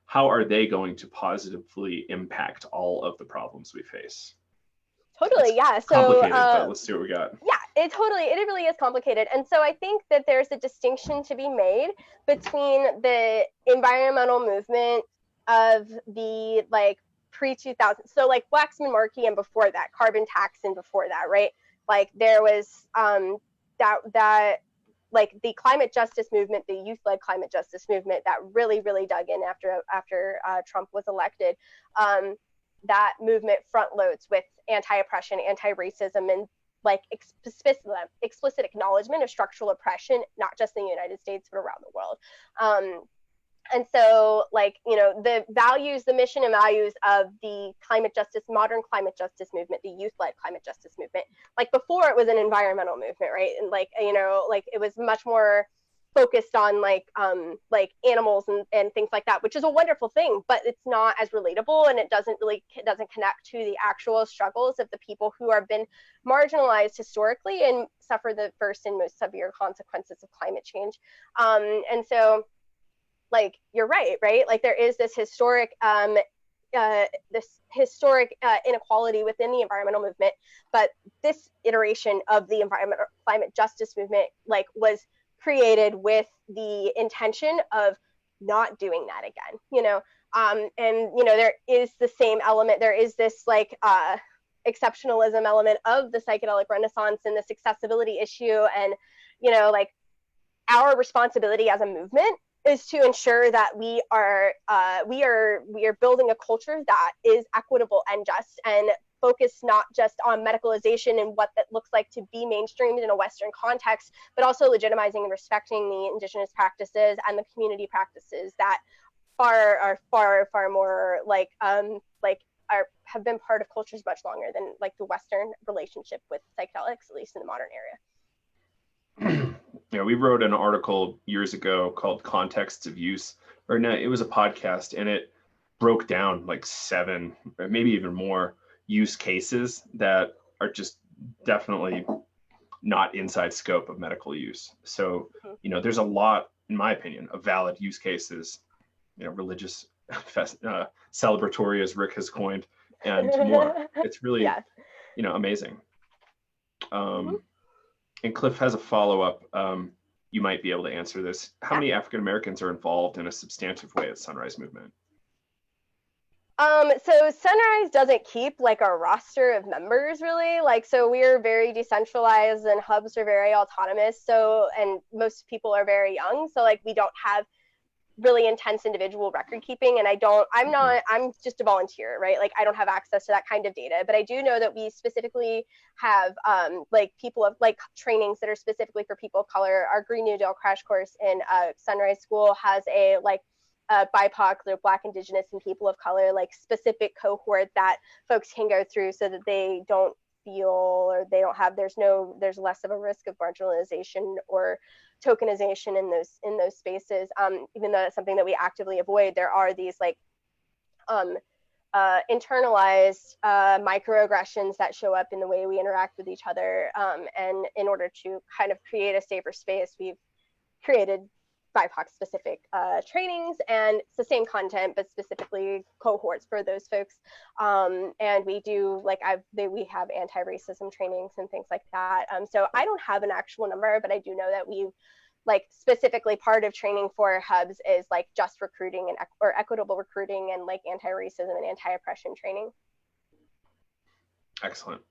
how are they going to positively impact all of the problems we face? Totally, yeah. So complicated, but let's see what we got. Yeah, it really is complicated. And so I think that there's a distinction to be made between the environmental movement of the like pre-2000s. So like Waxman-Markey and before that, carbon tax and before that, right? Like there was that like the climate justice movement, the youth-led climate justice movement that really dug in after Trump was elected. That movement front loads with anti-oppression, anti-racism, and like explicit acknowledgement of structural oppression, not just in the United States, but around the world. And so like, you know, the mission and values of the modern climate justice movement, the youth-led climate justice movement, like before it was an environmental movement, right? And like, you know, like it was much more focused on like animals and things like that, which is a wonderful thing, but it's not as relatable, and it doesn't connect to the actual struggles of the people who have been marginalized historically and suffer the first and most severe consequences of climate change. And so like you're right? Like there is this historic inequality within the environmental movement, but this iteration of the environmental climate justice movement like was created with the intention of not doing that again, you know. And you know, there is the same element, there is this like exceptionalism element of the psychedelic renaissance and this accessibility issue, and you know, like our responsibility as a movement is to ensure that we are building a culture that is equitable and just, and focused not just on medicalization and what that looks like to be mainstreamed in a Western context, but also legitimizing and respecting the indigenous practices and the community practices that are far more like have been part of cultures much longer than like the Western relationship with psychedelics, at least in the modern era. Yeah, we wrote an article years ago called Contexts of Use, or no, it was a podcast, and it broke down like 7, or maybe even more use cases that are just definitely not inside scope of medical use. So, you know, there's a lot, in my opinion, of valid use cases, you know, religious, celebratory, as Rick has coined, and more. It's really, you know, amazing. And Cliff has a follow-up. You might be able to answer this. How many African Americans are involved in a substantive way at Sunrise Movement? So Sunrise doesn't keep like a roster of members really, like, so we're very decentralized and hubs are very autonomous. So, and most people are very young. So like we don't have really intense individual record keeping, and I'm just a volunteer, right? Like, I don't have access to that kind of data, but I do know that we specifically have like people of like trainings that are specifically for people of color. Our Green New Deal crash course in Sunrise School has a like BIPOC, Black, Indigenous, and people of color, like specific cohort that folks can go through so that they don't feel, or they don't have, there's less of a risk of marginalization or tokenization in those spaces. Even though it's something that we actively avoid, there are these like internalized microaggressions that show up in the way we interact with each other. And in order to kind of create a safer space, we've created BIPOC specific trainings, and it's the same content, but specifically cohorts for those folks. And we do like we have anti-racism trainings and things like that. So I don't have an actual number, but I do know that we like specifically part of training for hubs is like just recruiting and or equitable recruiting and like anti-racism and anti-oppression training. Excellent.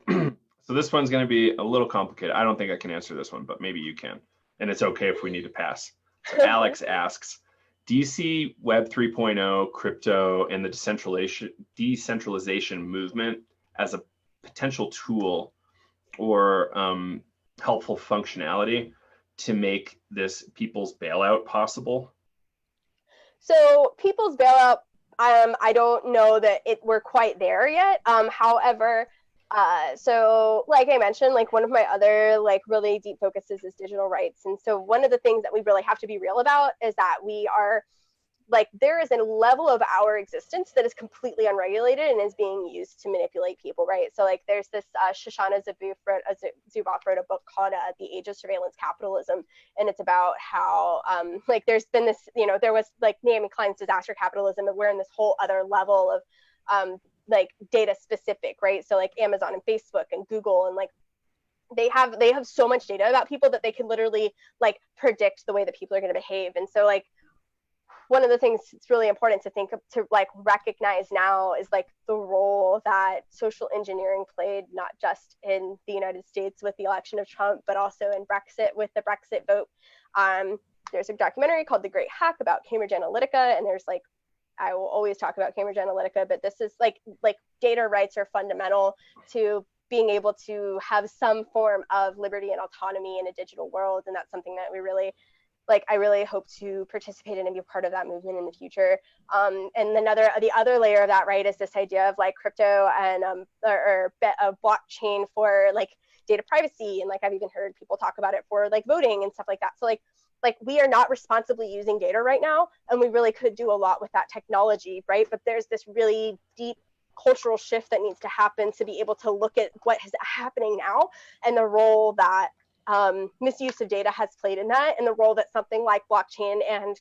So this one's going to be a little complicated. I don't think I can answer this one, but maybe you can, and it's okay if we need to pass. So Alex asks, do you see Web 3.0, crypto, and the decentralization movement as a potential tool or helpful functionality to make this people's bailout possible? So people's bailout, I don't know that we're quite there yet. However, so like I mentioned, like one of my other like really deep focuses is digital rights. And so one of the things that we really have to be real about is that we are like, there is a level of our existence that is completely unregulated and is being used to manipulate people, right? So like there's this Shoshana Zuboff wrote a book called The Age of Surveillance Capitalism. And it's about how like there's been this, there was like Naomi Klein's disaster capitalism, and we're in this whole other level of like data specific, right? So like Amazon and Facebook and Google, and like they have so much data about people that they can literally like predict the way that people are going to behave. And so like one of the things it's really important to like recognize now is like the role that social engineering played, not just in the United States with the election of Trump, but also in Brexit with the Brexit vote. There's a documentary called The Great Hack about Cambridge Analytica, and there's like, I will always talk about Cambridge Analytica, but this is like data rights are fundamental to being able to have some form of liberty and autonomy in a digital world. And that's something that we really, like, I really hope to participate in and be part of that movement in the future. And the other layer of that, right, is this idea of like crypto and or a blockchain for like data privacy. And like, I've even heard people talk about it for like voting and stuff like that. So like we are not responsibly using data right now, and we really could do a lot with that technology, right? But there's this really deep cultural shift that needs to happen to be able to look at what is happening now and the role that misuse of data has played in that, and the role that something like blockchain and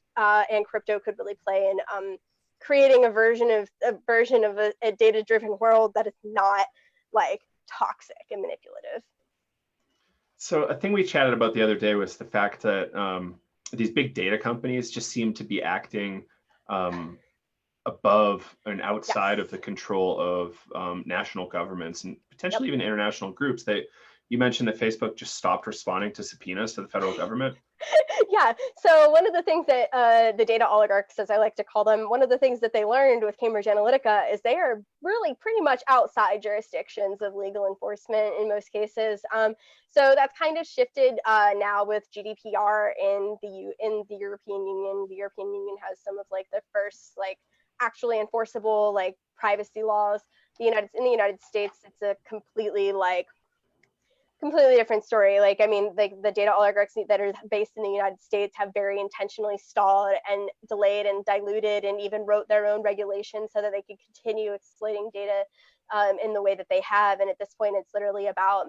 crypto could really play in creating a version of a data-driven world that is not like toxic and manipulative. So a thing we chatted about the other day was the fact that these big data companies just seem to be acting above and outside of the control of national governments and potentially even international groups. You mentioned that Facebook just stopped responding to subpoenas to the federal government. Yeah, so one of the things that the data oligarchs, as I like to call them, one of the things that they learned with Cambridge Analytica is they are really pretty much outside jurisdictions of legal enforcement in most cases. So that's kind of shifted now with GDPR in the European Union. The European Union has some of like the first like actually enforceable like privacy laws. In the United States, it's a completely different story. Like, I mean, like the data oligarchs that are based in the United States have very intentionally stalled and delayed and diluted and even wrote their own regulations so that they could continue exploiting data in the way that they have. And at this point, it's literally about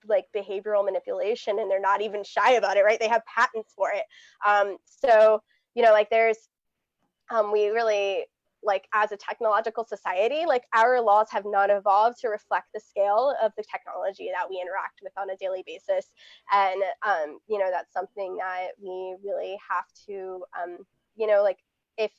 like behavioral manipulation, and they're not even shy about it, right? They have patents for it. So, like there's, we really, like as a technological society, like our laws have not evolved to reflect the scale of the technology that we interact with on a daily basis. And, that's something that we really have to, like if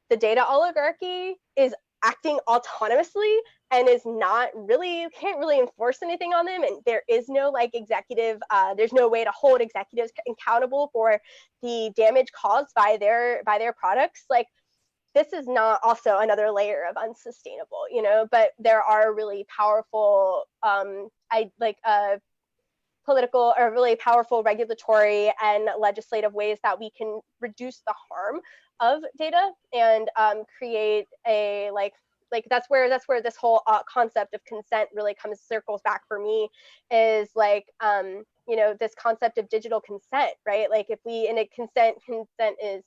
the data oligarchy is acting autonomously and is not really, you can't really enforce anything on them, and there is no like executive, there's no way to hold executives accountable for the damage caused by their products, like this is not also another layer of unsustainable, you know. But there are really powerful political or really powerful regulatory and legislative ways that we can reduce the harm of data and create a like that's where this whole concept of consent really circles back for me, is like you know, this concept of digital consent, right? Like if we in a consent is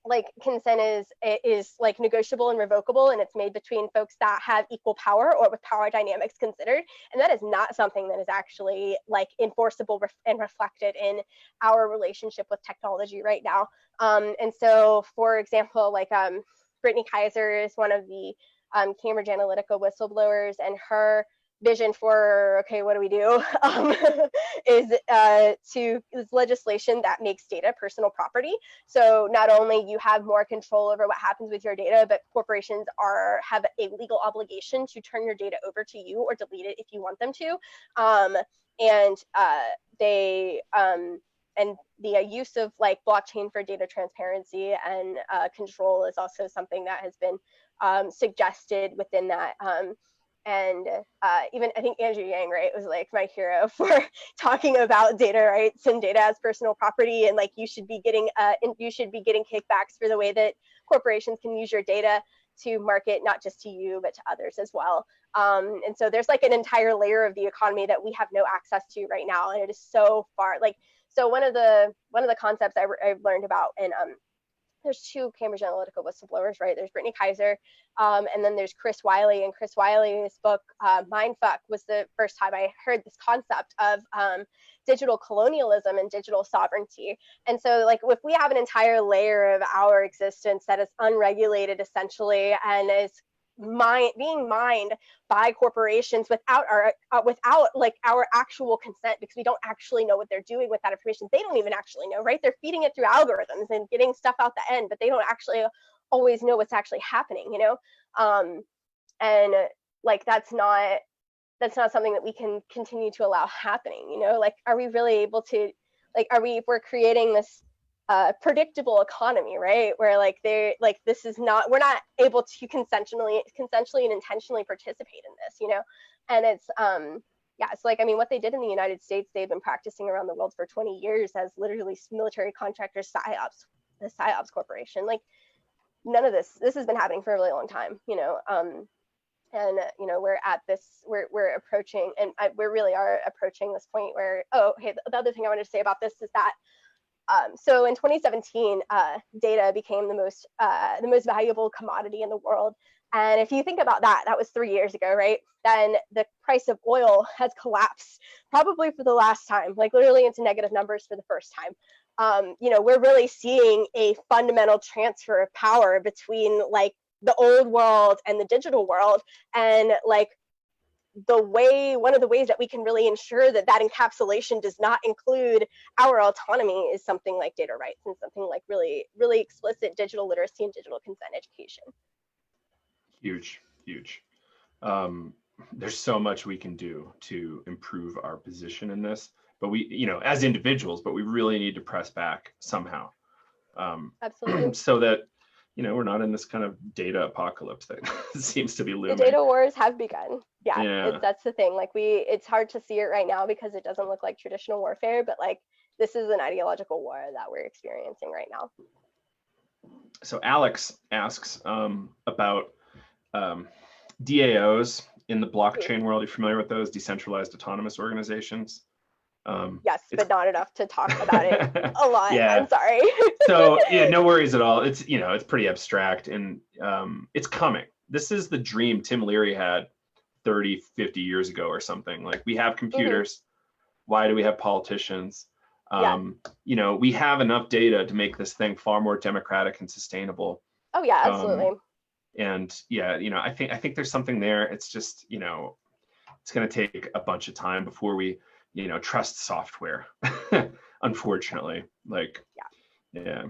like consent is like negotiable and revocable, and it's made between folks that have equal power or with power dynamics considered, and that is not something that is actually like enforceable and reflected in our relationship with technology right now. And so, for example, like Brittany Kaiser is one of the Cambridge Analytica whistleblowers, and her vision for, okay, what do we do, is legislation that makes data personal property. So not only you have more control over what happens with your data, but corporations have a legal obligation to turn your data over to you or delete it if you want them to. And the use of like blockchain for data transparency and control is also something that has been suggested within that. And even I think Andrew Yang, right, was like my hero for talking about data rights and data as personal property, and like you should be getting kickbacks for the way that corporations can use your data to market not just to you but to others as well. And so there's like an entire layer of the economy that we have no access to right now, and it is so far like. So one of the concepts I've learned about, and there's two Cambridge Analytica whistleblowers, right? There's Brittany Kaiser, and then there's Chris Wiley. And Chris Wiley's book, Mindfuck, was the first time I heard this concept of digital colonialism and digital sovereignty. And so, like, if we have an entire layer of our existence that is unregulated, essentially, and is being mined by corporations without our actual consent, because we don't actually know what they're doing with that information. They don't even actually know, right? They're feeding it through algorithms and getting stuff out the end, but they don't actually always know what's actually happening, you know. And like that's not something that we can continue to allow happening, you know. Like, are we really able to, like, if we're creating this predictable economy, right, where like this is not, we're not able to consensually and intentionally participate in this, you know. And it's yeah, it's like, I mean, what they did in the United States, they've been practicing around the world for 20 years as literally military contractors, the PSYOPs corporation. Like, none of this has been happening for a really long time, you know. And you know, we're approaching, and we really are approaching this point where, oh, okay, the other thing I wanted to say about this is that so in 2017, data became the most valuable commodity in the world. And if you think about that, that was 3 years ago, right? Then the price of oil has collapsed probably for the last time, like literally into negative numbers for the first time. You know, we're really seeing a fundamental transfer of power between like the old world and the digital world. And like one of the ways that we can really ensure that encapsulation does not include our autonomy is something like data rights and something like really, really explicit digital literacy and digital consent education. Huge. There's so much we can do to improve our position in this, but we, you know, as individuals, but we really need to press back somehow. Absolutely. So that, you know, we're not in this kind of data apocalypse that seems to be looming. The data wars have begun. Yeah. That's the thing. Like it's hard to see it right now because it doesn't look like traditional warfare, but like this is an ideological war that we're experiencing right now. So Alex asks about DAOs in the blockchain world. Are you familiar with those decentralized autonomous organizations? Yes, but not enough to talk about it a lot. Yeah. I'm sorry. So yeah, no worries at all. It's, you know, it's pretty abstract, and it's coming. This is the dream Tim Leary had 30, 50 years ago or something. Like, we have computers. Why do we have politicians? You know, we have enough data to make this thing far more democratic and sustainable. Oh yeah, absolutely. And yeah, you know, I think there's something there. It's just, you know, it's going to take a bunch of time before we, you know, trust software. Unfortunately, like, yeah.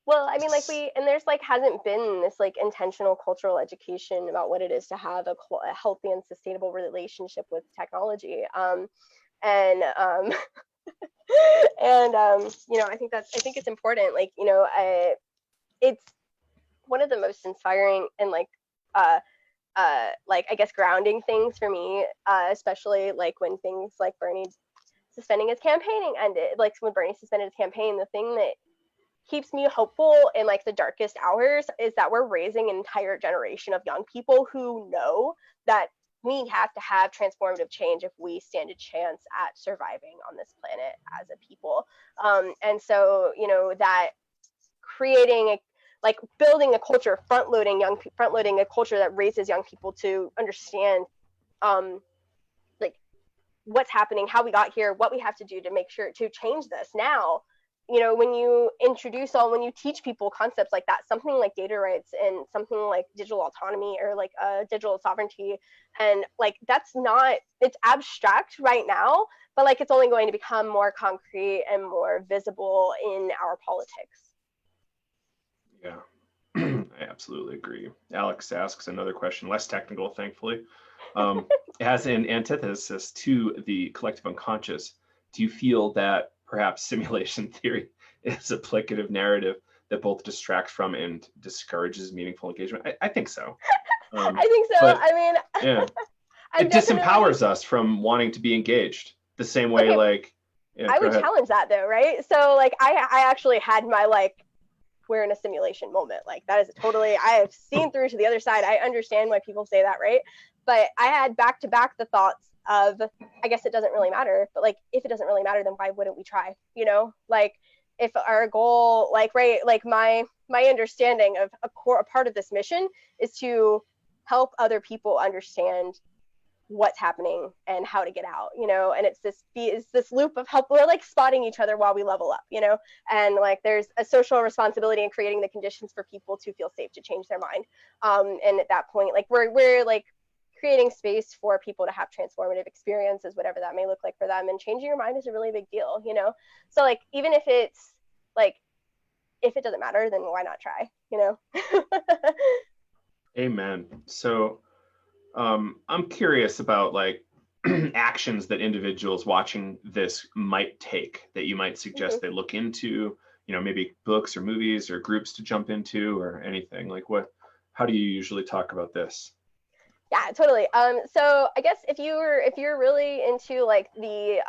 Well, I mean, like and there's like hasn't been this like intentional cultural education about what it is to have a healthy and sustainable relationship with technology. And you know, I think it's important. Like, you know, it's one of the most inspiring and like I guess grounding things for me, especially like when things like Bernie suspending his campaigning ended. Like when Bernie suspended his campaign, the thing that keeps me hopeful in like the darkest hours is that we're raising an entire generation of young people who know that we have to have transformative change if we stand a chance at surviving on this planet as a people. And so, you know, that creating like building a culture, front loading a culture that raises young people to understand like what's happening, how we got here, what we have to do to make sure to change this now. You know, when you teach people concepts like that, something like data rights and something like digital autonomy or like digital sovereignty, and like it's abstract right now, but like it's only going to become more concrete and more visible in our politics. Yeah, I absolutely agree. Alex asks another question, less technical, thankfully. As an antithesis to the collective unconscious, do you feel that perhaps simulation theory is a placative narrative that both distracts from and discourages meaningful engagement? I think so. I think so. But, I mean, yeah, it disempowers us from wanting to be engaged the same way. Okay, like, yeah, I would challenge that though, right? So like, I actually had my like, we're in a simulation moment. Like that is totally, I have seen through to the other side. I understand why people say that, right? But I had back to back the thoughts of, I guess it doesn't really matter, but like, if it doesn't really matter, then why wouldn't we try? You know, like if our goal, like, right, like my understanding of a part of this mission is to help other people understand what's happening and how to get out, you know, and it's this loop of help. We're like spotting each other while we level up, you know, and like there's a social responsibility in creating the conditions for people to feel safe to change their mind. And at that point, like we're like creating space for people to have transformative experiences, whatever that may look like for them. And changing your mind is a really big deal, you know? So like, even if it's like, if it doesn't matter, then why not try, you know? Amen. So I'm curious about like actions that individuals watching this might take that you might suggest they look into, you know, maybe books or movies or groups to jump into or anything. Like how do you usually talk about this? Yeah, totally. So I guess if you're really into like the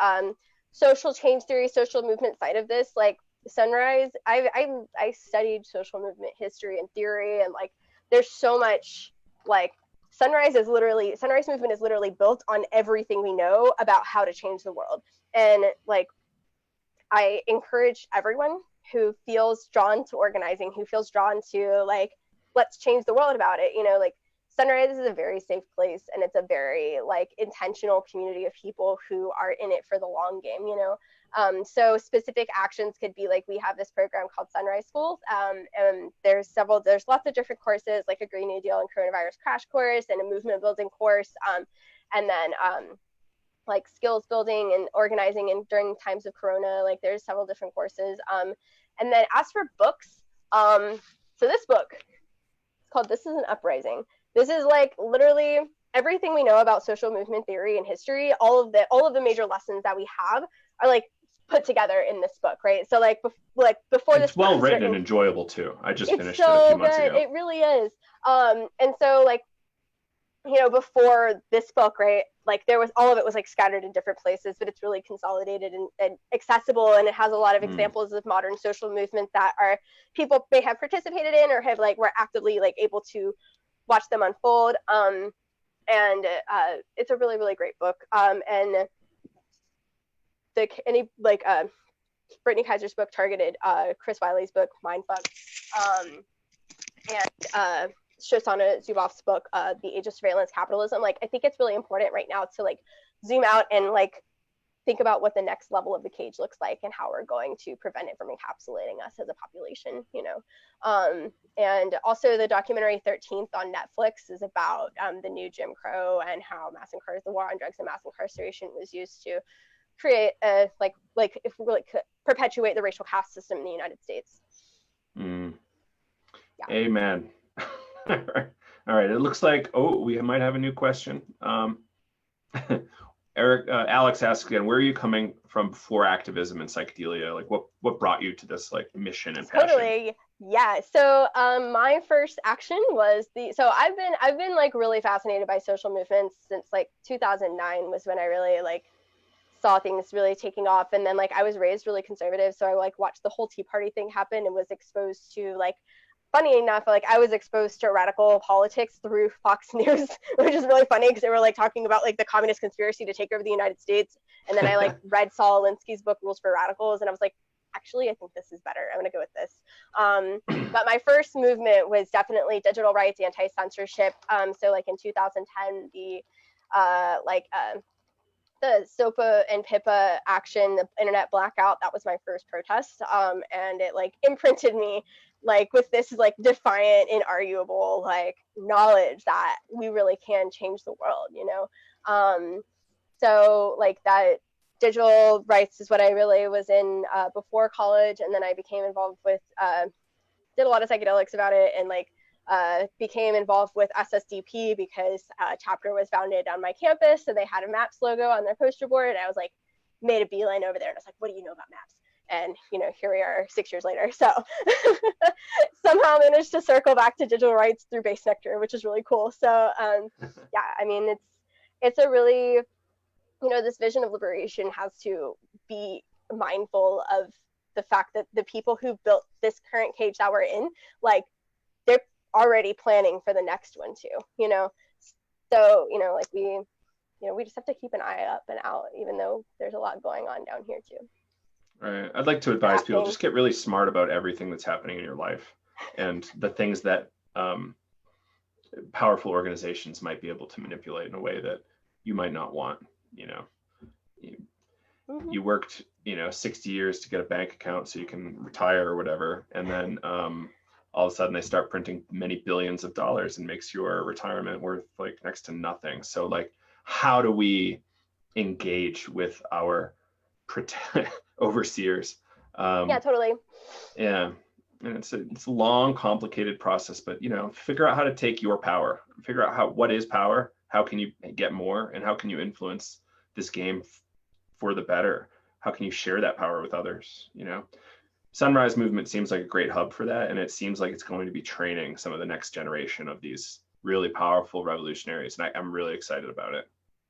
social change theory, social movement side of this, like Sunrise, I studied social movement history and theory, and like there's so much like Sunrise movement is literally built on everything we know about how to change the world. And like I encourage everyone who feels drawn to organizing, who feels drawn to like, let's change the world about it, you know, like Sunrise is a very safe place, and it's a very like intentional community of people who are in it for the long game, you know. So specific actions could be like, we have this program called Sunrise Schools, and there's lots of different courses, like a Green New Deal and coronavirus crash course and a movement building course, and then like skills building and organizing and during times of Corona, like there's several different courses. And then as for books, so this book, it's called This is an Uprising. This is like literally everything we know about social movement theory and history. All of the major lessons that we have are like put together in this book, right? So like before it's this well written and enjoyable too. I just finished it a few months ago. It really is. And so like, you know, before this book, right, like there was, all of it was like scattered in different places, but it's really consolidated and accessible, and it has a lot of examples of modern social movements that are people may have participated in or have like were actively like able to watch them unfold. And it's a really, really great book. And Brittany Kaiser's book targeted Chris Wiley's book Mindfuck, and Shoshana Zuboff's book The Age of Surveillance Capitalism. Like I think it's really important right now to like zoom out and like think about what the next level of the cage looks like and how we're going to prevent it from encapsulating us as a population, you know. And also the documentary 13th on Netflix is about the new Jim Crow and how the war on drugs and mass incarceration was used to create a like if we like perpetuate the racial caste system in the United States. Mm. Yeah. Amen. All right. It looks like, we might have a new question. Alex asks again, where are you coming from before activism and psychedelia? Like what brought you to this like mission and passion? Totally. Yeah. So my first action was so I've been like really fascinated by social movements since like 2009 was when I really like saw things really taking off. And then like I was raised really conservative, so I like watched the whole Tea Party thing happen and was exposed to like, funny enough, like I was exposed to radical politics through Fox News, which is really funny because they were like talking about like the communist conspiracy to take over the United States. And then I like read Saul Alinsky's book Rules for Radicals, and I was like, actually, I think this is better. I'm gonna go with this. But my first movement was definitely digital rights, anti-censorship. So like in 2010, the SOPA and PIPA action, the internet blackout, that was my first protest. And it like imprinted me like with this like defiant, inarguable like knowledge that we really can change the world, you know? So like that digital rights is what I really was in before college. And then I became involved with, did a lot of psychedelics about it, and like became involved with SSDP because a chapter was founded on my campus. So they had a MAPS logo on their poster board. And I was like, made a beeline over there. And I was like, what do you know about MAPS? And, you know, here we are 6 years later. So somehow managed to circle back to digital rights through Base Nectar, which is really cool. So yeah, I mean, it's a really, you know, this vision of liberation has to be mindful of the fact that the people who built this current cage that we're in, like, they're already planning for the next one too, you know? So, you know, like we just have to keep an eye up and out, even though there's a lot going on down here too. Right. I'd like to advise people, just get really smart about everything that's happening in your life and the things that powerful organizations might be able to manipulate in a way that you might not want, you know. You worked, you know, 60 years to get a bank account so you can retire or whatever. And then all of a sudden they start printing many billions of dollars and makes your retirement worth like next to nothing. So like, how do we engage with our overseers? Yeah, totally. Yeah. And it's a long, complicated process, but, you know, figure out how to take your power, figure out what is power, how can you get more, and how can you influence this game for the better? How can you share that power with others? You know, Sunrise Movement seems like a great hub for that. And it seems like it's going to be training some of the next generation of these really powerful revolutionaries. And I'm really excited about it.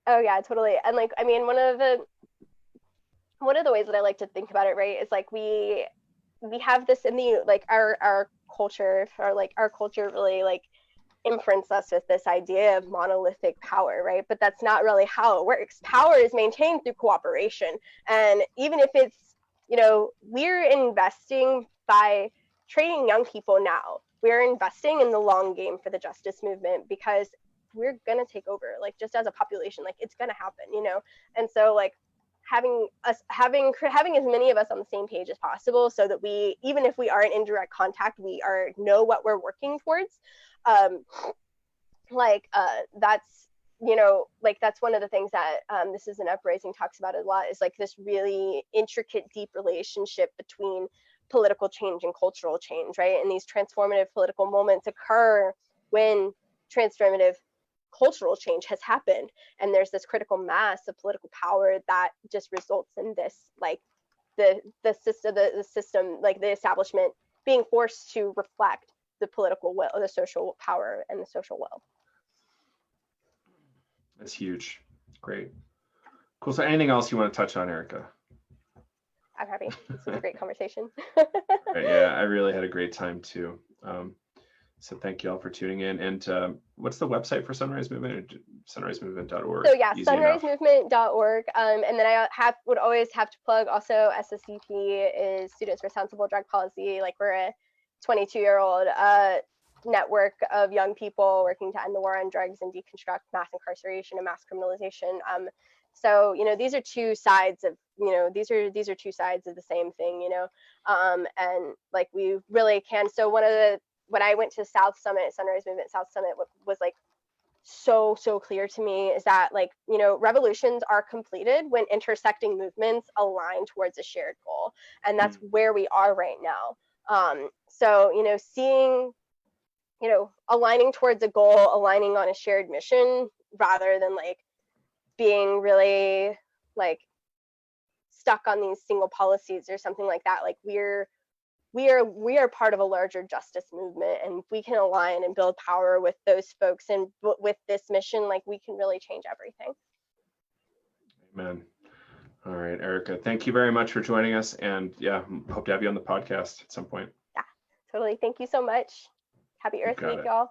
Oh yeah, totally. And like, I mean, one of the ways that I like to think about it, right, is like we have this in the, like our culture, or like our culture really like imprints us with this idea of monolithic power, right? But that's not really how it works. Power is maintained through cooperation. And even if it's, you know, we're investing by training young people now, we're investing in the long game for the justice movement, because we're gonna take over, like just as a population, like it's gonna happen, you know? And so like having as many of us on the same page as possible, so that we, even if we are in indirect contact, we know what we're working towards. That's, you know, like that's one of the things that This Is an Uprising talks about a lot, is like this really intricate, deep relationship between political change and cultural change, right? And these transformative political moments occur when transformative cultural change has happened, and there's this critical mass of political power that just results in this, like the system, like the establishment being forced to reflect the political will, the social power, and the social will. That's huge. Great. Cool. So anything else you want to touch on, Erica? I'm happy. This was a great conversation. Right, yeah, I really had a great time too. So thank you all for tuning in. And what's the website for Sunrise Movement? Sunrisemovement.org. So yeah, sunrisemovement.org. And then I would always have to plug also SSDP is Students for Sensible Drug Policy. Like we're a 22-year-old network of young people working to end the war on drugs and deconstruct mass incarceration and mass criminalization. So, you know, these are two sides of, you know, these are two sides of the same thing, you know, and like we really can. So when I went to South Summit, Sunrise Movement South Summit, what was like so clear to me is that, like, you know, revolutions are completed when intersecting movements align towards a shared goal. And that's where we are right now. So, seeing, aligning towards a goal, aligning on a shared mission, rather than like being really like stuck on these single policies or something like that. Like we are part of a larger justice movement, and we can align and build power with those folks, and with this mission, like we can really change everything. Amen. All right, Erica, thank you very much for joining us, and yeah, hope to have you on the podcast at some point. Yeah, totally. Thank you so much. Happy Earth Week, y'all.